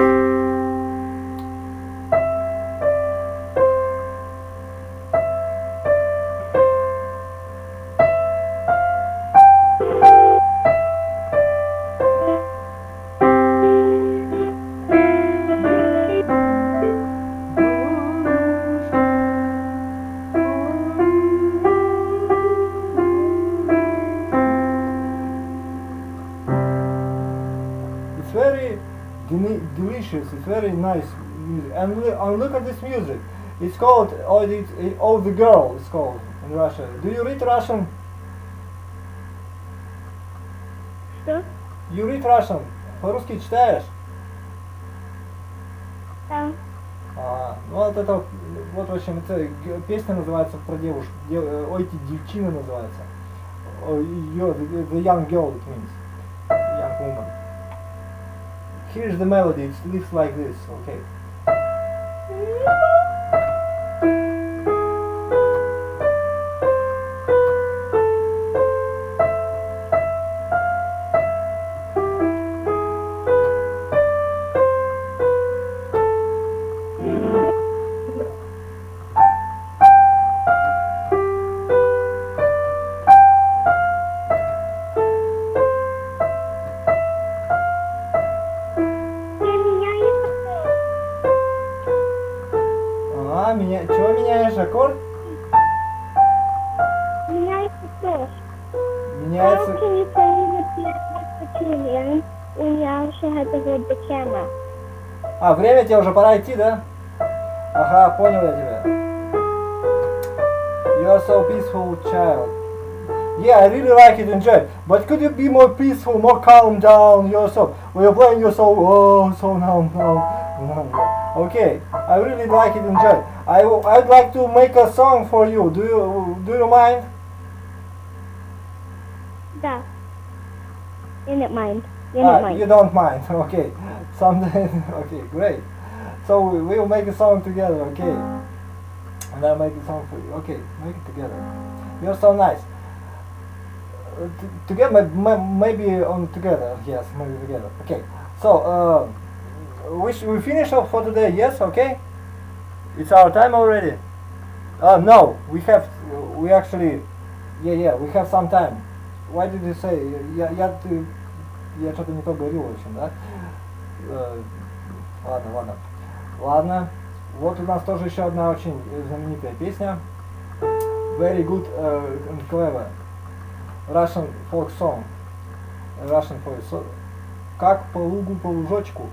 Delicious, it's very nice music. And look at this music. It's called Oh the Girl, it's called in Russia. Do you read Russian? Что? You read Russian? По-русски читаешь? Да. Ну вот это вот в общем песня называется про девушку. Ой, эти девчина называется. The young girl it means. Young woman. Here's the melody, it looks like this, okay. Чего меняешь аккорд? Меняется тоже. Меняется. How can you play the piano? У меня уже готовы до camera. Время тебе уже пора идти, да? Ага, понял я тебя. You are so peaceful child. Yeah, I really like it, enjoy it. But could you be more peaceful, more calm down yourself? When you're playing yourself, so now. Okay, I really like it, enjoy it. I'd like to make a song for you. Do you mind? Да. You don't mind. You don't mind. You don't mind. Okay. Someday. Okay, great. So we will make a song together. Okay. And I'll make a song for you. Okay, make it together. You're so nice. Together, maybe on together. Yes, maybe together. Okay. So we finish up for today. Yes. Okay. It's our time already. No, we actually, we have some time. Why did you say? Я что-то не то говорил, в общем, да? Ладно. Вот у нас тоже еще одна очень знаменитая песня. Very good and clever. Russian folk song. Russian folk song. Как по лугу по лужочку.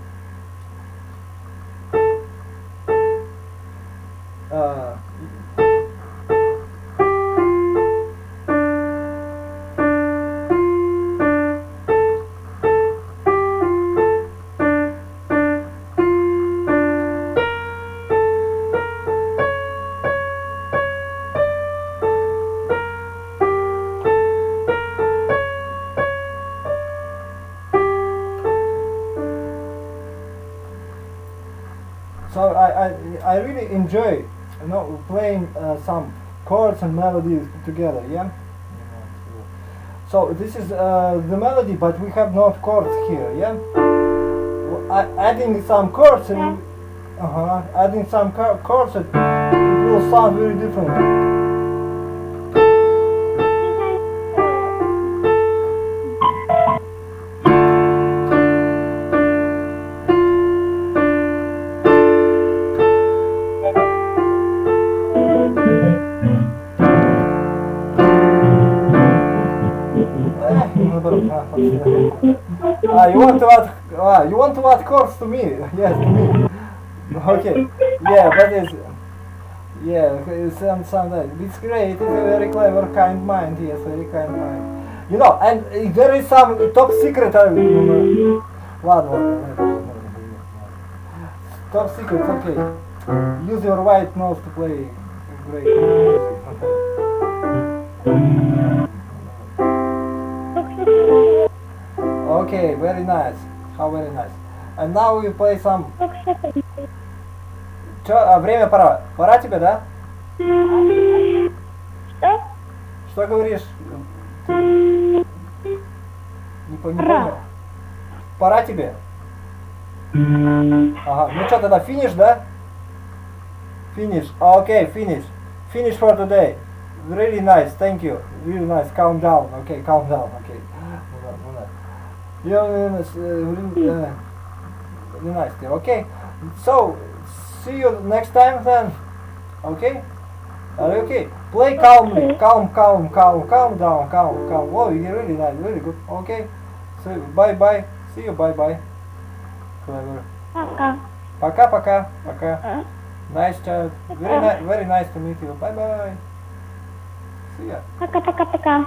So I really enjoy, playing some chords and melodies together. Yeah. So this is the melody, but we have no chords here. Yeah. adding some chords and adding some chords, it will sound very different. You want to add chords to me? Yes, to me. Okay. Yeah, but it's it's great. It's a very clever, kind mind. Yes, very kind mind. You know, and there is some top secret. Top secret. Okay. Use your white nose to play great music. Okay, very nice. How very nice. And now we play some... Чё, время пора. Пора тебе, да? Что? Что говоришь? Не понял. Пора тебе? Ага, ну что тогда, финиш, да? Finish. Okay, finish. Finish for today. Really nice, thank you. Really nice. Calm down. Okay, calm down. Okay. Really nice. Okay. So, see you next time then. Okay? Are you okay? Play calmly. Calm down. Calm. Oh, you're really nice. Really good. Okay. So, bye. See you. Bye. Clever. Пока. Пока. Nice child. Very nice to meet you. Bye. See ya. Пока. Пока. Пока.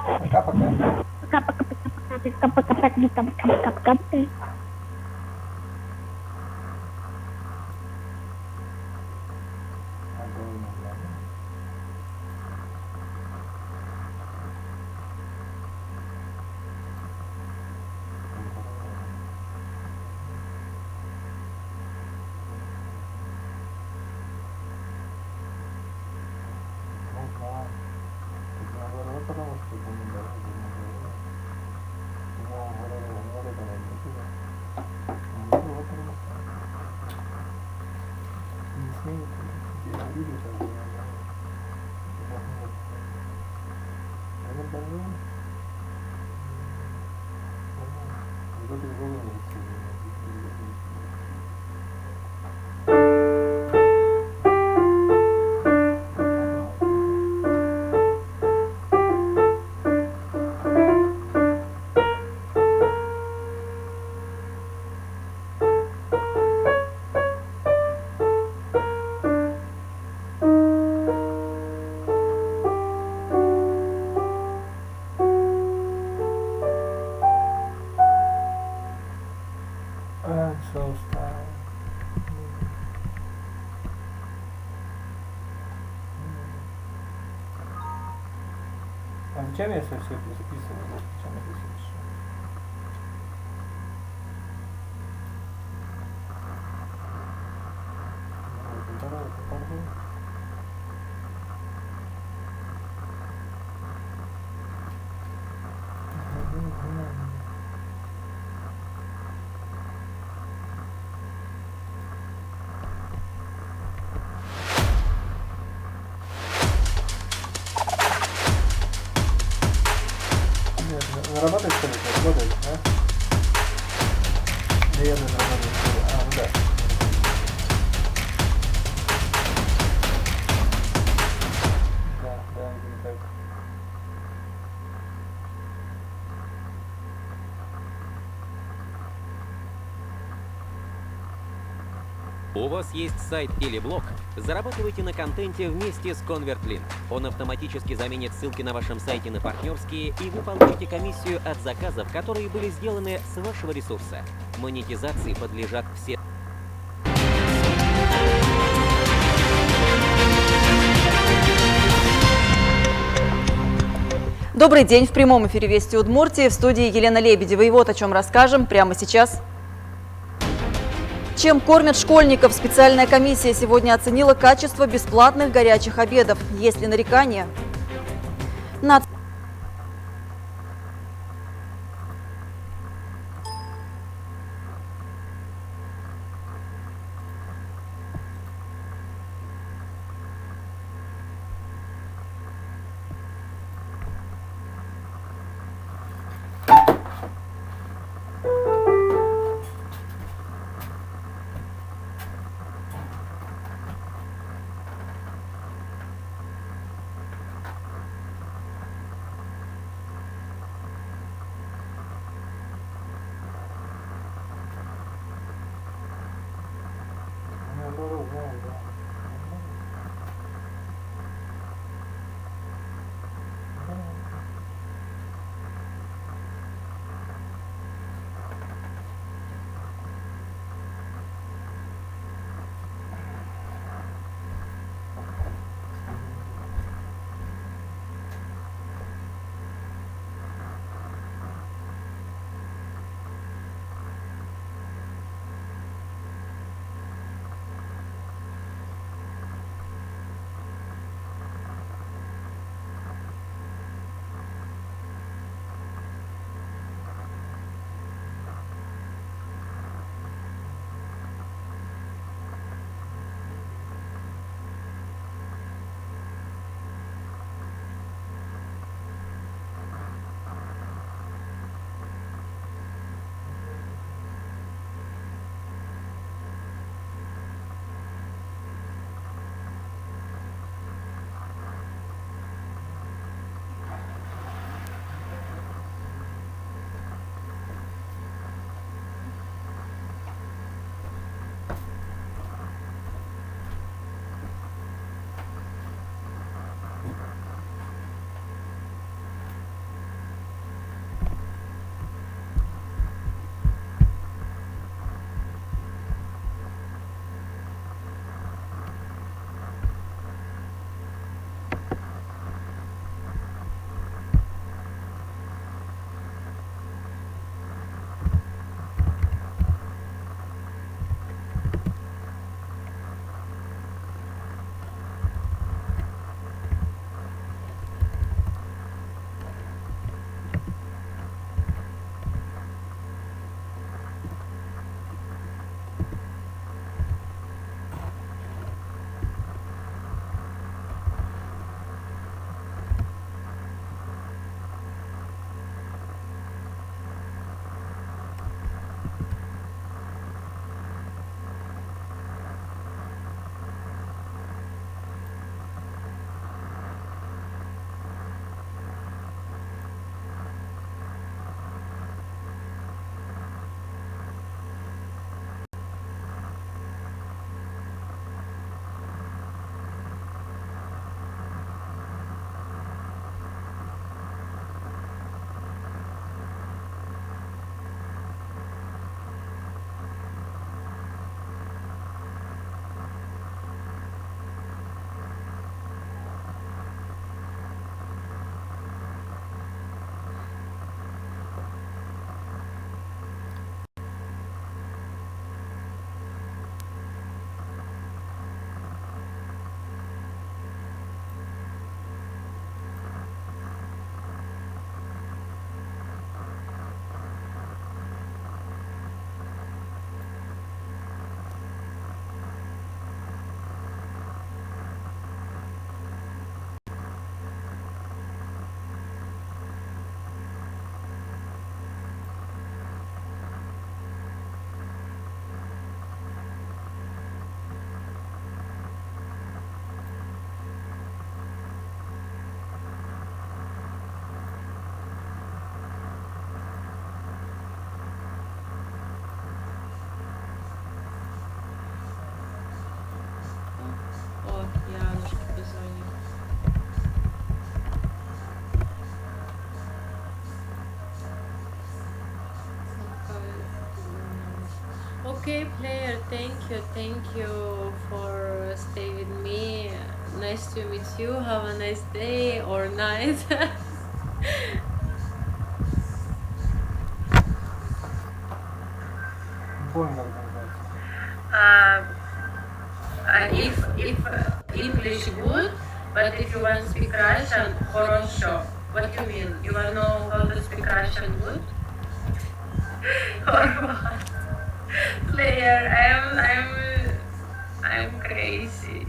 А зачем я все это записываю? Зачем я это пишу? Работает, что ли? Работает, да? Наверное, работает. Ну да. Да, именно так. У вас есть сайт или блог? Зарабатывайте на контенте вместе с ConvertLink. Он автоматически заменит ссылки на вашем сайте на партнерские, и вы получите комиссию от заказов, которые были сделаны с вашего ресурса. Монетизации подлежат все. Добрый день, в прямом эфире Вести Удмуртии, в студии Елена Лебедева. И вот о чем расскажем прямо сейчас. Чем кормят школьников? Специальная комиссия сегодня оценила качество бесплатных горячих обедов. Есть ли нарекания? Okay, player, thank you for staying with me. Nice to meet you. Have a nice day or night. Не помню, как это называется. If English good, but if you want to speak Russian, хорошо. What do you mean? You want to know how to speak Russian good? Or what? Player, I'm crazy.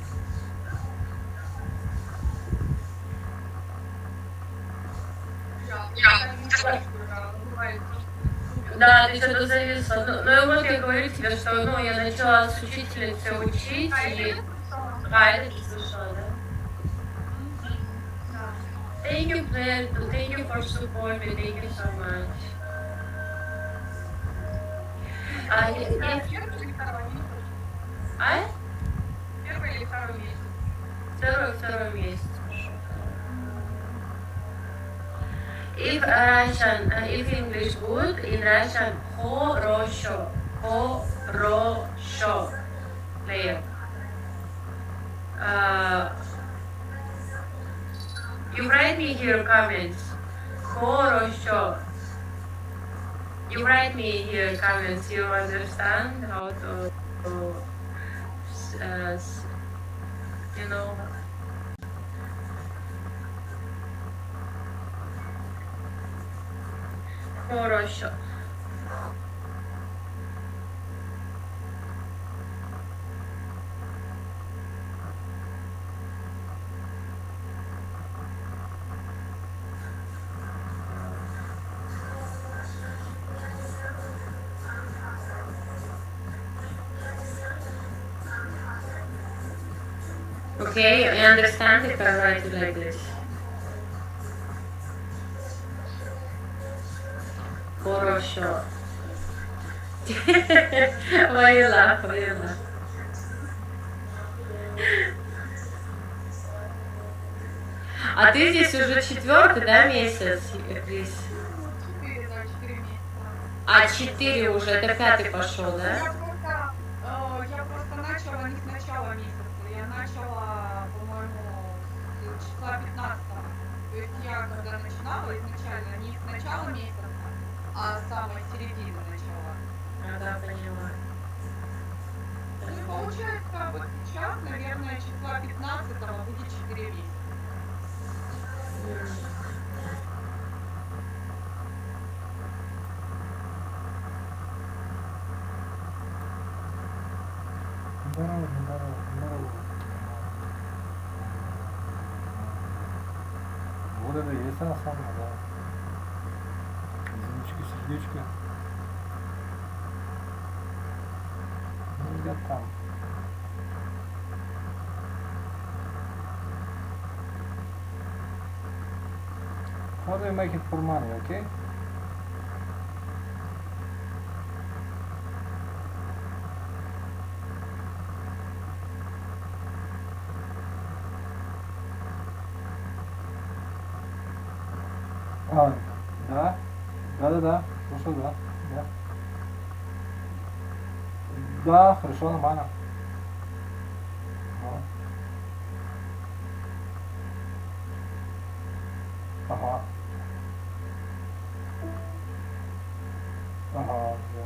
Да, ты что-то зависла. Ну вот я говорю тебе, что ну, я начала с учительницей учить и... А, это ты слышала, да? Thank you, player. Thank you for support me. Thank you so much. А? Первый или второй месяц? Второй месяц. If English good, in Russian хорошо. Хорошо. Player. You write me here comments. Хорошо. You write me here comments. You understand how to you know. Хорошо. Okay, I understand if I write it like this. Хорошо. Why you laugh? Why you laugh? А ты здесь уже 4-й, да, месяц, Крис? 4, да, 4 месяца. А 4 уже, это 5-й пошел, да? Я просто начала не с начала месяца, я начала, по-моему, с числа 15-го. То есть я когда начинала изначально не с начала месяца, а с самой середины начала. Да, поняла. Ну, получается, вот сейчас, наверное, числа 15-го будет 4 месяца. Вот это и есть она самая, да. Единички, сердечки. Ну, где там? How do you make it for money, okay? А, да, да, слушай, да. Да, хорошо, нормально. Ага. Ага, да.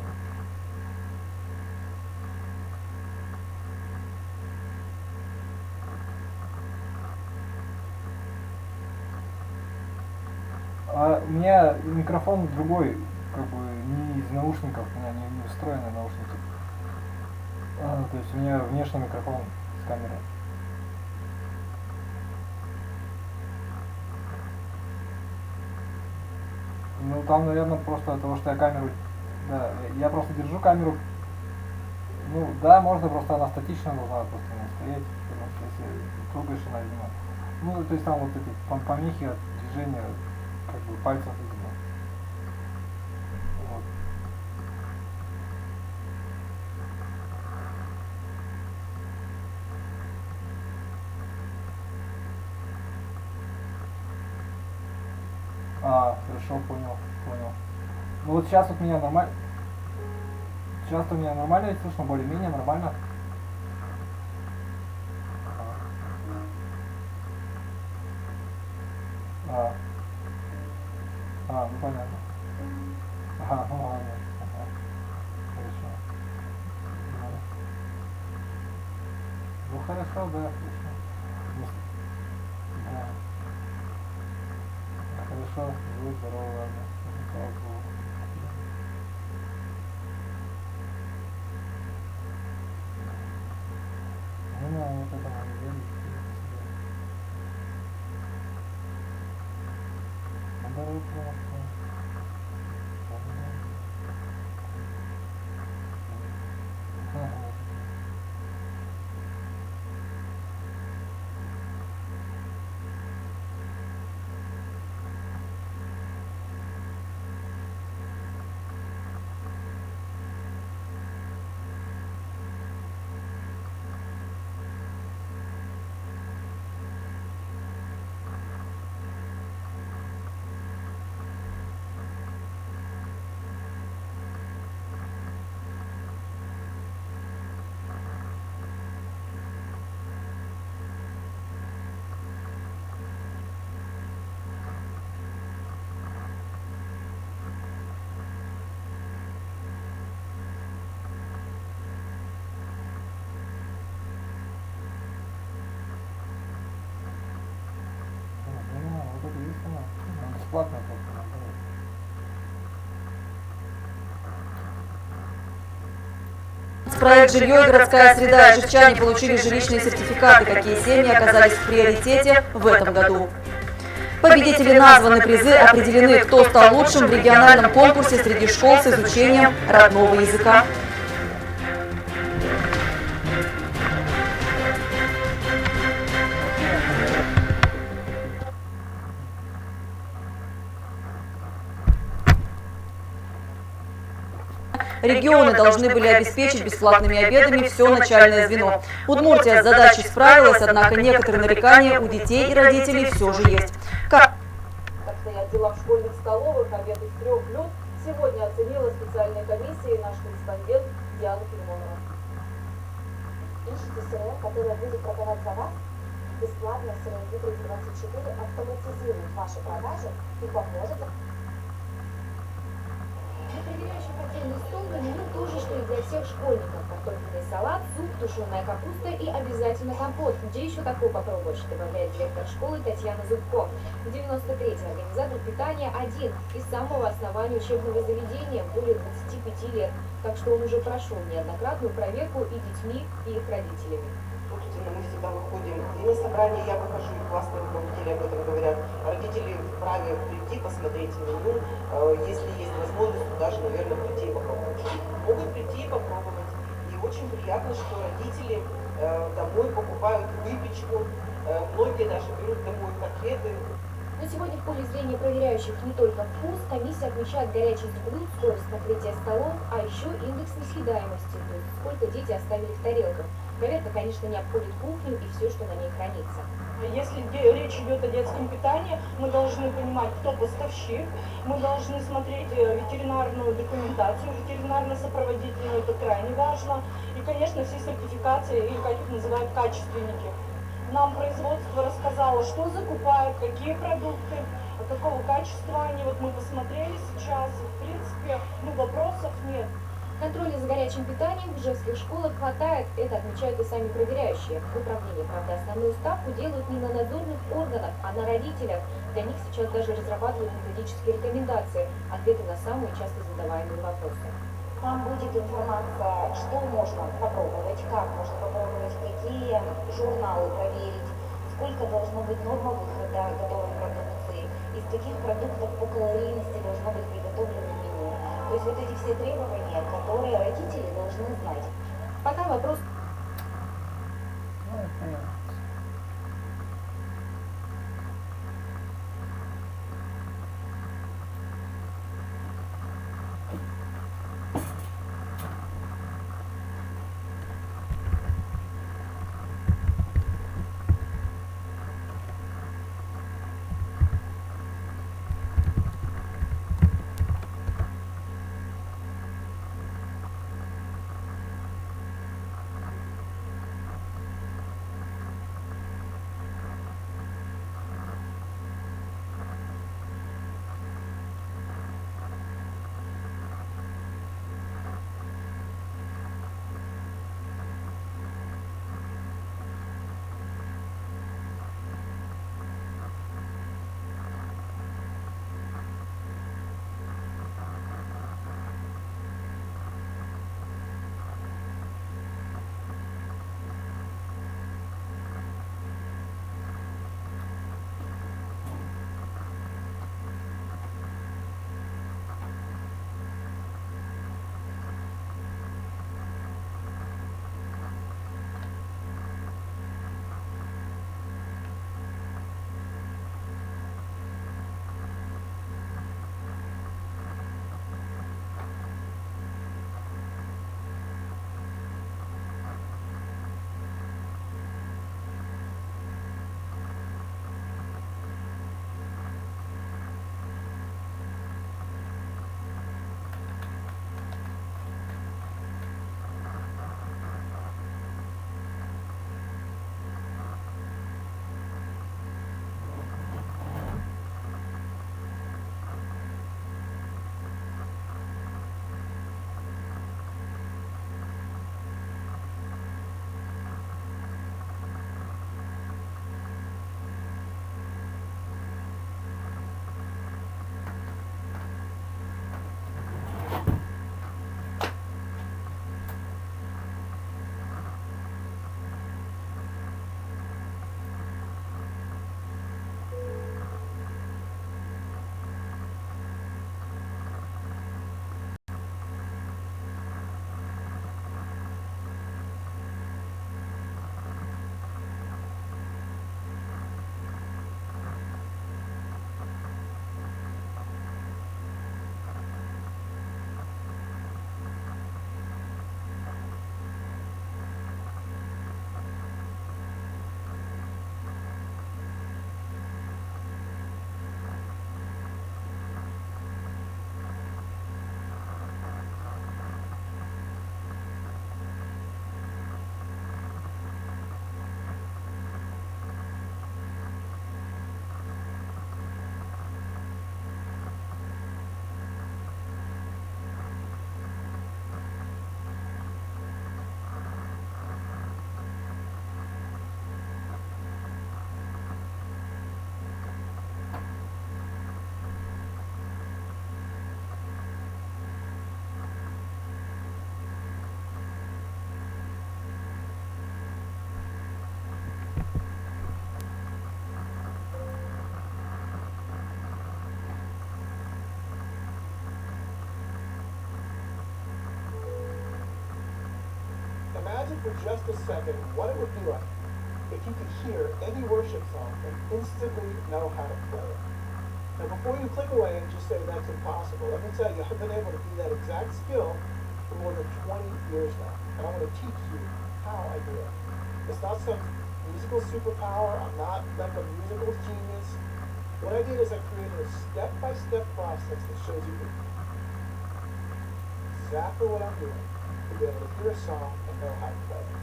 А у меня микрофон другой, как бы не из наушников, у меня не встроенные наушники. То есть у меня внешний микрофон с камерой. Ну там, наверное, просто от того, что я камеру... Да, я просто держу камеру. Ну да, можно, просто она статично нужна, просто не стоять, потому что если трогаешь, она видно. Ну, то есть там вот эти помехи от движения, как бы пальцев видно. Вот. А, хорошо, понял. Ну вот сейчас вот меня нормально... Сейчас-то у меня нормально ведь слышно, более-менее нормально. Ну понятно. Ага, ну ладно. Ага. Хорошо. Ну хорошо, да, хорошо. Да. Хорошо, живу, здорово, ладно. Слава Богу. Ну, вот это магазин. Здорово, просто. Бесплатно просто наоборот. Проект «Жилье и городская среда» ижевчане получили жилищные сертификаты. Какие семьи оказались в приоритете в этом году? Победители названы, призы определены. Кто стал лучшим в региональном конкурсе среди школ с изучением родного языка. Регионы должны были обеспечить бесплатными обедами все начальное звено. Удмуртия с задачей справилась, однако некоторые нарекания у детей и родителей все же есть. Как стоят дела в школьных столовых, обед из 3 блюд сегодня оценила специальная комиссия наш корреспондент Диана Филимонова. Ищите сырье, которое будет продавать за вас, бесплатно в сырье 24 автоматизирует ваши продажи и поможет. Для проверяющих отдельный стол на меню то же, что и для всех школьников. Картофельный салат, суп, тушеная капуста и обязательно компот. Где еще такое попробовать, добавляет директор школы Татьяна Зубко. В 93-й организатор питания один из самого основания учебного заведения, более 25 лет. Так что он уже прошел неоднократную проверку и детьми, и их родителями. Мы всегда выходим и на собрание, я выхожу, и классные руководители об этом говорят. Родители вправе прийти, посмотреть меню, если есть возможность, то даже, наверное, прийти и попробовать. Могут прийти и попробовать. И очень приятно, что родители домой покупают выпечку, многие даже берут домой котлеты. Но сегодня в поле зрения проверяющих не только вкус, комиссия отмечает горячесть блюд, скорость накрытия столов, а еще индекс несъедаемости, то есть сколько дети оставили в тарелках. Проверка, конечно, не обходит кухню и все, что на ней хранится. Если речь идет о детском питании, мы должны понимать, кто поставщик, мы должны смотреть ветеринарную документацию, ветеринарно-сопроводительную, это крайне важно. И, конечно, все сертификации, или как их называют, качественники. Нам производство рассказало, что закупают, какие продукты, какого качества они. Вот мы посмотрели сейчас, в принципе, вопросов нет. Контроля за горячим питанием в ижевских школах хватает, это отмечают и сами проверяющие. В управлении, правда, основную ставку делают не на надзорных органах, а на родителях. Для них сейчас даже разрабатывают методические рекомендации, ответы на самые часто задаваемые вопросы. Там будет информация, что можно попробовать, как можно попробовать, какие журналы проверить, сколько должно быть норма выхода готовой продукции, из каких продуктов по калорийности должно быть приготовлено меню. То есть вот эти все требования, которые родители должны знать. Пока вопрос... imagine for just a second what it would be like if you could hear any worship song and instantly know how to play it. Now before you click away and just say that's impossible, let me tell you, I've been able to do that exact skill for more than 20 years now. And I want to teach you how I do it. It's not some musical superpower. I'm not like a musical genius. What I did is I created a step-by-step process that shows you exactly what I'm doing to be able to hear a song and know how to play it.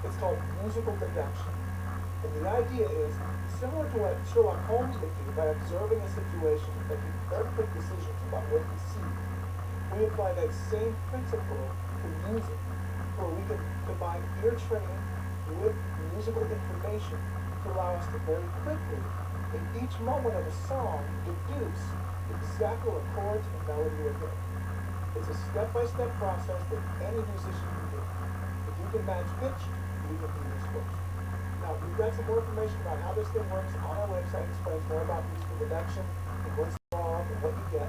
It's called musical deduction. And the idea is similar to what Sherlock Holmes would do by observing a situation and making very quick decisions about what he sees. We apply that same principle to music, where we can combine ear training with musical information to allow us to very quickly, in each moment of a song, deduce exactly what chords and melody we're getting. It's a step-by-step process that any musician can do. If you can match pitch, you can do this work. Now, we've got some more information about how this thing works on our website. It explains more about musical deduction and what's involved and what you get.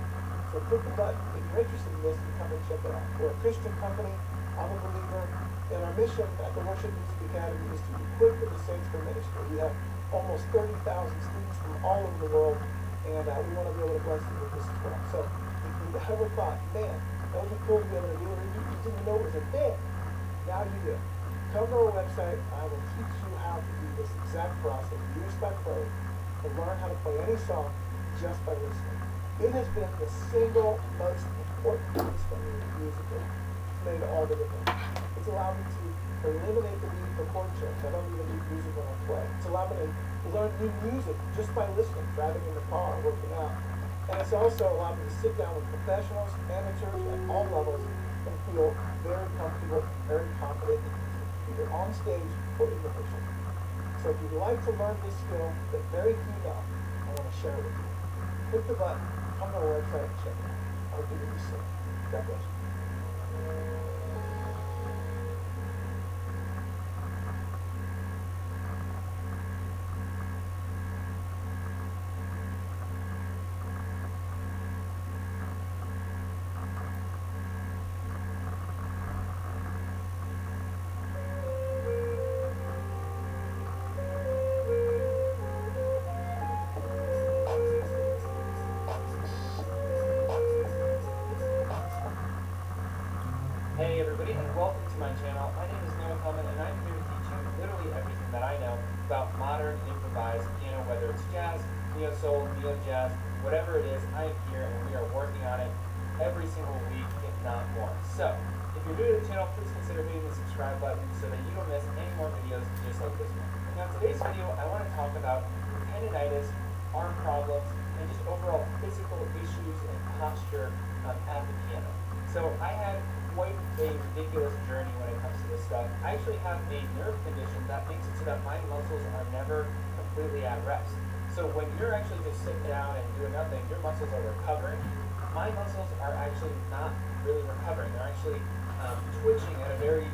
So click the button if you're interested in this and come and check it out. We're a Christian company. I'm a believer. And our mission at the Worship Music Academy is to equip the saints for ministry. We have almost 30,000 students from all over the world, and we want to be able to bless you with this as well. So if you ever thought, man, that would be cool to be able to do it, you didn't know it was a thing, now you do. Come to our website. I will teach you how to do this exact process, years by play, and learn how to play any song just by listening. It has been the single most important piece for me musically. It's made all the difference. It's allowed me to eliminate the need for chord change. I don't even need music when I play. It's allowed me to learn new music just by listening, driving in the car, working out. And it's also allowed me to sit down with professionals, amateurs at all levels, and feel very comfortable, very confident, either on stage or in the picture. So if you'd like to learn this skill that very few know, I want to share it with you. Click the button, come to our website, and check it out. I'll give you the soon. God bless you. Hey everybody, and welcome to my channel. My name is Noah Hellman, and I'm here to teach you literally everything that I know about modern improvised piano, whether it's jazz, neo-soul, neo-jazz, whatever it is. I am here, and we are working on it every single week, if not more. So, if you're new to the channel, please consider hitting the subscribe button so that you don't miss any more videos just like this one. Now, in today's video, I want to talk about tendinitis, arm problems, and just overall physical issues and posture at the piano. So, I had quite a ridiculous journey when it comes to this stuff. I actually have a nerve condition that makes it so that my muscles are never completely at rest. So when you're actually just sitting down and doing nothing, your muscles are recovering. My muscles are actually not really recovering. They're actually twitching at a very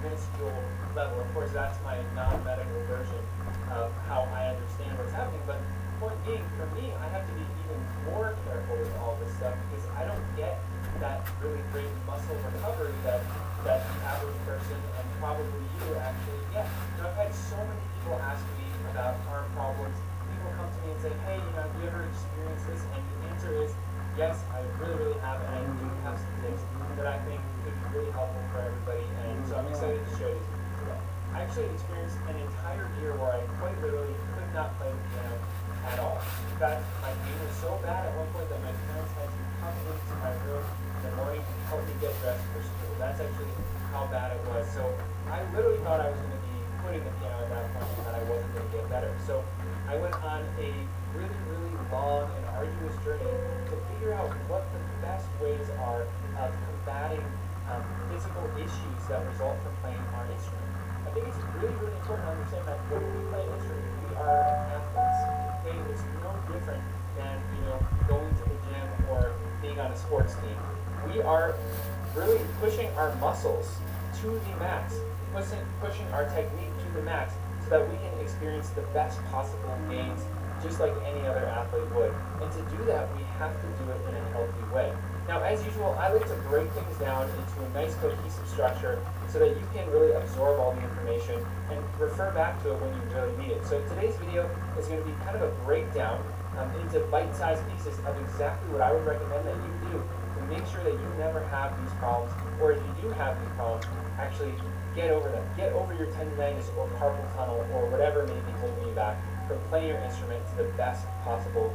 minuscule level. Of course, that's my non-medical version of how I understand what's happening. But the point being, for me, I have to be even more careful with all this stuff because I don't get that really great muscle recovery that the average person and probably you actually get. Now, I've had so many people ask me about arm problems. People come to me and say, hey, have you ever experienced this? And the answer is, yes, I really have, and I do have some tips that I think could be really helpful for everybody, and so I'm excited to share these with you today. I actually experienced an entire year where I quite literally could not play the piano at all. In fact, my pain was so bad at one point that my parents had to come into my room in the morning and help me get dressed for school. That's actually how bad it was. So I literally thought I was going to be quitting the piano at that point and that I wasn't going to get better. So I went on a really long and arduous journey to figure out what the best ways are of combating physical issues that result from playing our instrument. I think it's really important to understand that when we play an instrument, we are athletes. Okay, it's no different than going to the gym or being on a sports team. We are really pushing our muscles to the max, pushing our technique to the max so that we can experience the best possible gains just like any other athlete would. And to do that, we have to do it in a healthy way. Now, as usual, I like to break things down into a nice cohesive structure so that you can really absorb all the information and refer back to it when you really need it. So today's video is going to be kind of a breakdown into bite-sized pieces of exactly what I would recommend that you do to make sure that you never have these problems, or if you do have these problems, actually get over them. Get over your tendinitis or carpal tunnel or whatever may be holding you back from playing your instrument to the best possible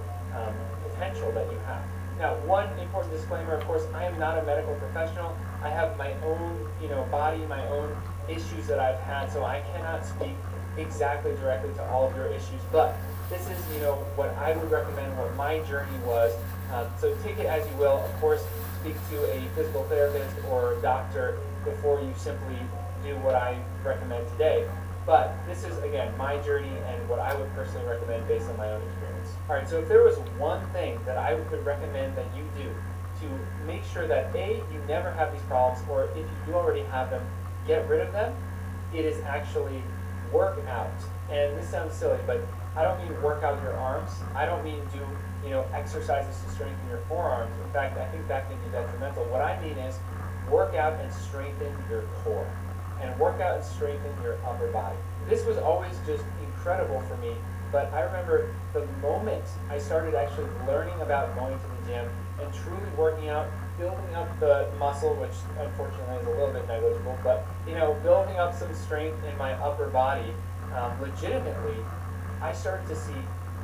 potential that you have. Now, one important disclaimer, of course, I am not a medical professional. I have my own, body, my own issues that I've had, so I cannot speak exactly directly to all of your issues, but this is, what I would recommend, what my journey was. So take it as you will. Of course, speak to a physical therapist or doctor before you simply do what I recommend today. But this is, again, my journey and what I would personally recommend based on my own experience. All right, so if there was one thing that I would recommend that you do to make sure that A, you never have these problems, or if you do already have them, get rid of them, it is actually work out. And this sounds silly, but I don't mean work out your arms. I don't mean do, exercises to strengthen your forearms. In fact, I think that can be detrimental. What I mean is work out and strengthen your core, and work out and strengthen your upper body. This was always just incredible for me, but I remember the moment I started actually learning about going to the gym and truly working out, building up the muscle, which unfortunately is a little bit negligible, but building up some strength in my upper body legitimately, I started to see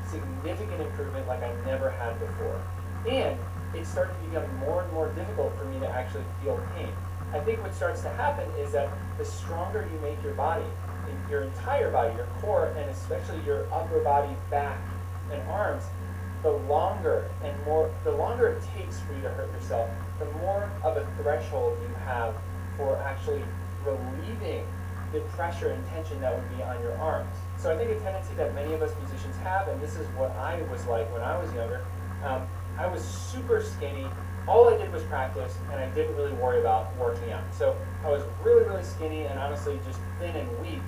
significant improvement like I never had before. And it started to become more and more difficult for me to actually feel pain. I think what starts to happen is that the stronger you make your body, in your entire body, your core, and especially your upper body, back, and arms, the longer it takes for you to hurt yourself, the more of a threshold you have for actually relieving the pressure and tension that would be on your arms. So I think a tendency that many of us musicians have, and this is what I was like when I was younger, I was super skinny. All I did was practice, and I didn't really worry about working out. So I was really, really skinny and honestly just thin and weak.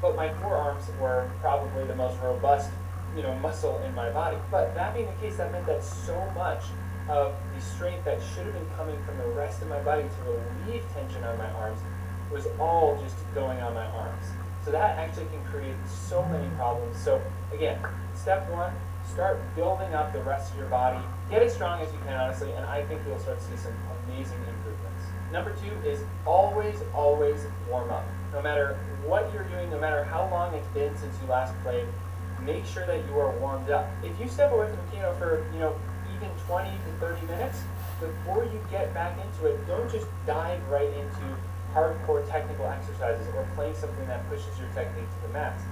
But my forearms were probably the most robust, muscle in my body. But that being the case, that meant that so much of the strength that should have been coming from the rest of my body to relieve tension on my arms was all just going on my arms. So that actually can create so many problems. So again, step one, start building up the rest of your body. Get as strong as you can, honestly, and I think you'll start to see some amazing improvements. Number two is always, always warm up. No matter what you're doing, no matter how long it's been since you last played, make sure that you are warmed up. If you step away from the piano for, even 20 to 30 minutes, before you get back into it, don't just dive right into hardcore technical exercises or playing something that pushes your technique to the max.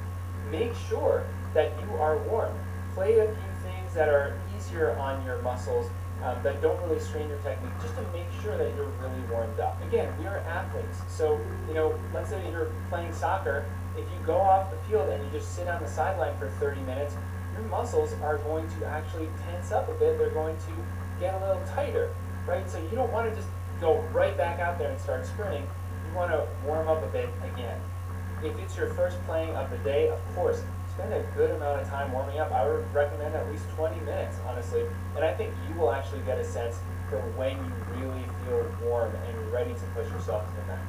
Make sure that you are warm. Play a few things that are easier on your muscles, that don't really strain your technique, just to make sure that you're really warmed up. Again, we are athletes, so let's say you're playing soccer. If you go off the field and you just sit on the sideline for 30 minutes, your muscles are going to actually tense up a bit. They're going to get a little tighter, right? So you don't want to just go right back out there and start sprinting. You want to warm up a bit again. If it's your first playing of the day, of course, spend a good amount of time warming up. I would recommend at least 20 minutes, honestly. And I think you will actually get a sense for when you really feel warm and ready to push yourself to the max.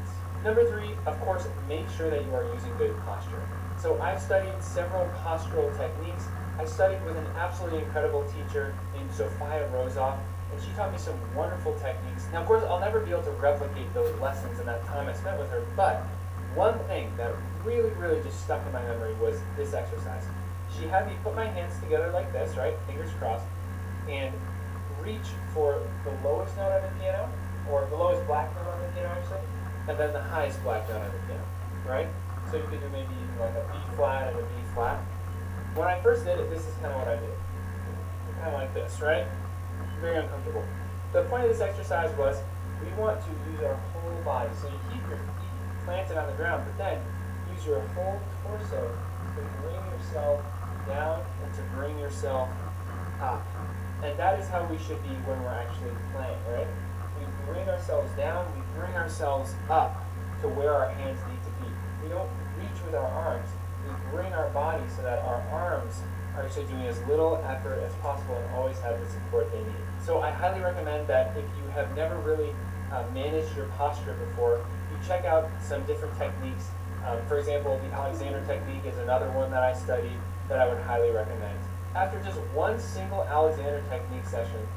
Number three, of course, make sure that you are using good posture. So I've studied several postural techniques. I studied with an absolutely incredible teacher named Sophia Rozoff, and she taught me some wonderful techniques. Now, of course, I'll never be able to replicate those lessons in that time I spent with her, but one thing that really, really just stuck in my memory was this exercise. She had me put my hands together like this, right, fingers crossed, and reach for the lowest note on the piano, or the lowest black note on the piano, actually, and then the highest black note on the piano, right? So you could do maybe like a B flat and a B flat. When I first did it, this is kind of what I did. Kind of like this, right? Very uncomfortable. The point of this exercise was we want to use our whole body. So you keep your feet planted on the ground, but then use your whole torso to bring yourself down and to bring yourself up. And that is how we should be when we're actually playing, right? We bring ourselves down, we bring ourselves up to where our hands need to be. We don't reach with our arms, we bring our body so that our arms are actually doing as little effort as possible and always have the support they need. So I highly recommend that if you have never really managed your posture before, you check out some different techniques. For example, the Alexander technique is another one that I studied that I would highly recommend. After just one single Alexander technique session,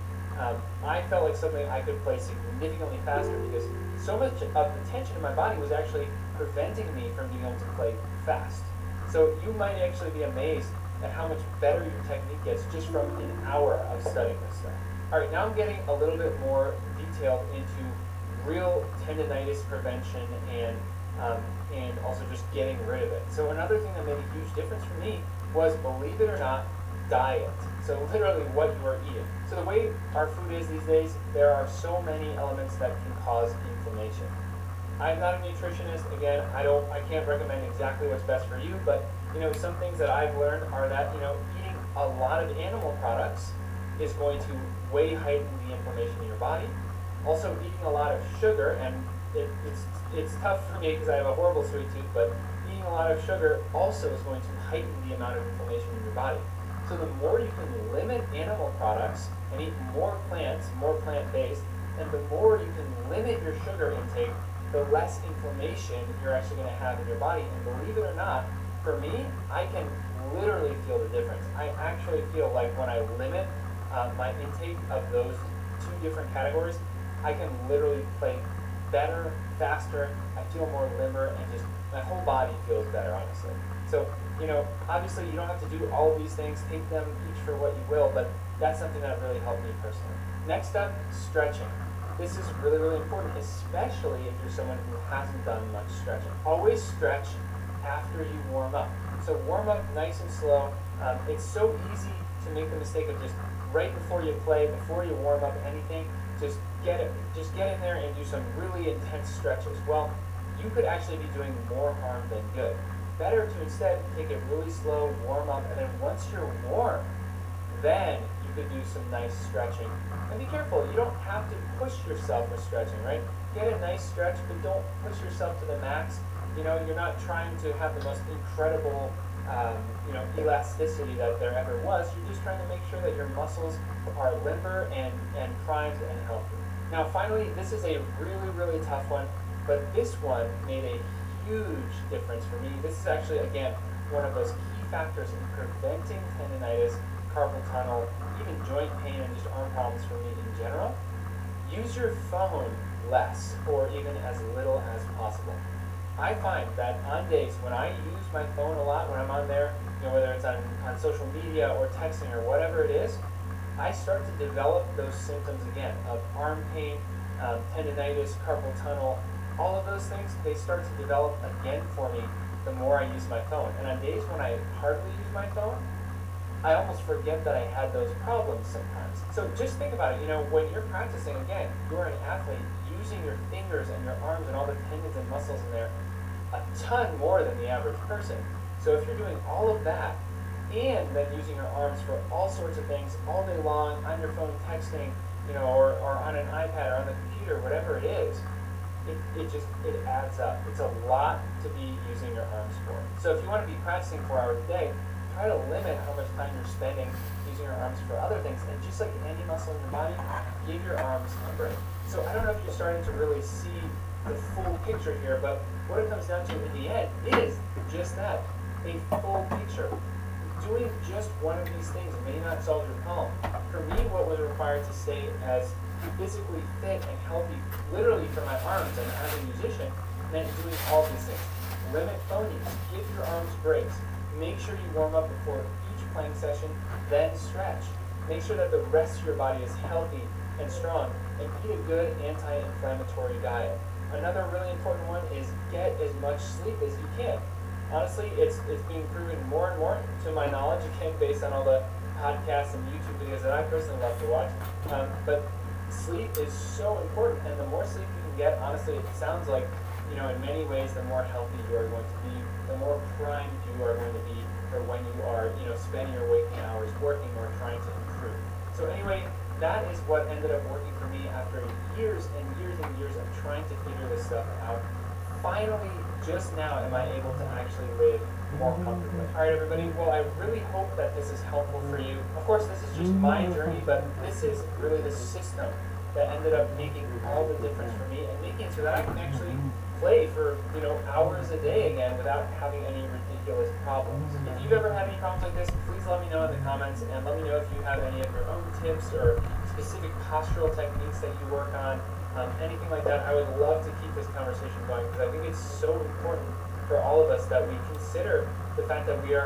I felt like something I could play significantly faster because so much of the tension in my body was actually preventing me from being able to play fast. So you might actually be amazed at how much better your technique gets just from an hour of studying this stuff. All right, now I'm getting a little bit more detailed into real tendonitis prevention and also just getting rid of it. So another thing that made a huge difference for me was, believe it or not, diet. So literally what you are eating. So the way our food is these days, there are so many elements that can cause inflammation. I'm not a nutritionist. Again, I can't recommend exactly what's best for you, but some things that I've learned are that eating a lot of animal products is going to way heighten the inflammation in your body. Also, eating a lot of sugar, and it's tough for me because I have a horrible sweet tooth, but eating a lot of sugar also is going to heighten the amount of inflammation in your body. So the more you can limit animal products and eat more plants, more plant-based, and the more you can limit your sugar intake, the less inflammation you're actually going to have in your body. And believe it or not, for me, I can literally feel the difference. I actually feel like when I limit my intake of those two different categories, I can literally play better, faster, I feel more limber, and just my whole body feels better, honestly. So, obviously you don't have to do all of these things, take them each for what you will, but that's something that really helped me personally. Next up, stretching. This is really, really important, especially if you're someone who hasn't done much stretching. Always stretch after you warm up. So warm up nice and slow. It's so easy to make the mistake of just right before you play, before you warm up anything, just get in there and do some really intense stretches. Well, you could actually be doing more harm than good. Better to instead take it really slow, warm up, and then once you're warm, then you could do some nice stretching. And be careful, you don't have to push yourself with stretching, right? Get a nice stretch, but don't push yourself to the max. You're not trying to have the most incredible elasticity that there ever was. You're just trying to make sure that your muscles are limber and primed and healthy. Now finally, this is a really, really tough one, but this one made a huge difference for me. This is actually, again, one of those key factors in preventing tendonitis, carpal tunnel, even joint pain and just arm problems for me in general. Use your phone less, or even as little as possible. I find that on days when I use my phone a lot, when I'm on there, whether it's on social media or texting or whatever it is, I start to develop those symptoms again of arm pain, tendonitis, carpal tunnel, all of those things, they start to develop again for me the more I use my phone. And on days when I hardly use my phone, I almost forget that I had those problems sometimes. So just think about it, when you're practicing, again, you're an athlete using your fingers and your arms and all the tendons and muscles in there a ton more than the average person. So if you're doing all of that and then using your arms for all sorts of things all day long, on your phone texting, or on an iPad or on the computer, whatever it is, it adds up. It's a lot to be using your arms for. So if you want to be practicing 4 hours a day, try to limit how much time you're spending using your arms for other things. And just like any muscle in your body, give your arms a break. So I don't know if you're starting to really see the full picture here, but what it comes down to in the end is just that, a full picture. Doing just one of these things may not solve your problem. For me, what was required to stay as physically fit and healthy, literally for my arms and as a musician, meant doing all these things. Limit phone use, give your arms breaks, make sure you warm up before each playing session, then stretch. Make sure that the rest of your body is healthy and strong, and eat a good anti-inflammatory diet. Another really important one is get as much sleep as you can. Honestly, it's being proven more and more, to my knowledge, again, based on all the podcasts and YouTube videos that I personally love to watch. But sleep is so important, and the more sleep you can get, honestly, it sounds like, in many ways, the more healthy you are going to be, the more primed you are going to be for when you are, spending your waking hours working or trying to improve. So anyway, that is what ended up working for me after years and years and years of trying to figure this stuff out. Finally, just now am I able to actually live more comfortably. All right, everybody. Well, I really hope that this is helpful for you. Of course, this is just my journey, but this is really the system that ended up making all the difference for me and making it so that I can actually play for, you know, hours a day again without having any ridiculous problems. If you've ever had any problems like this, please let me know in the comments, and let me know if you have any of your own tips or specific postural techniques that you work on, anything like that. I would love to keep this conversation going because I think it's so important for all of us that we consider the fact that we are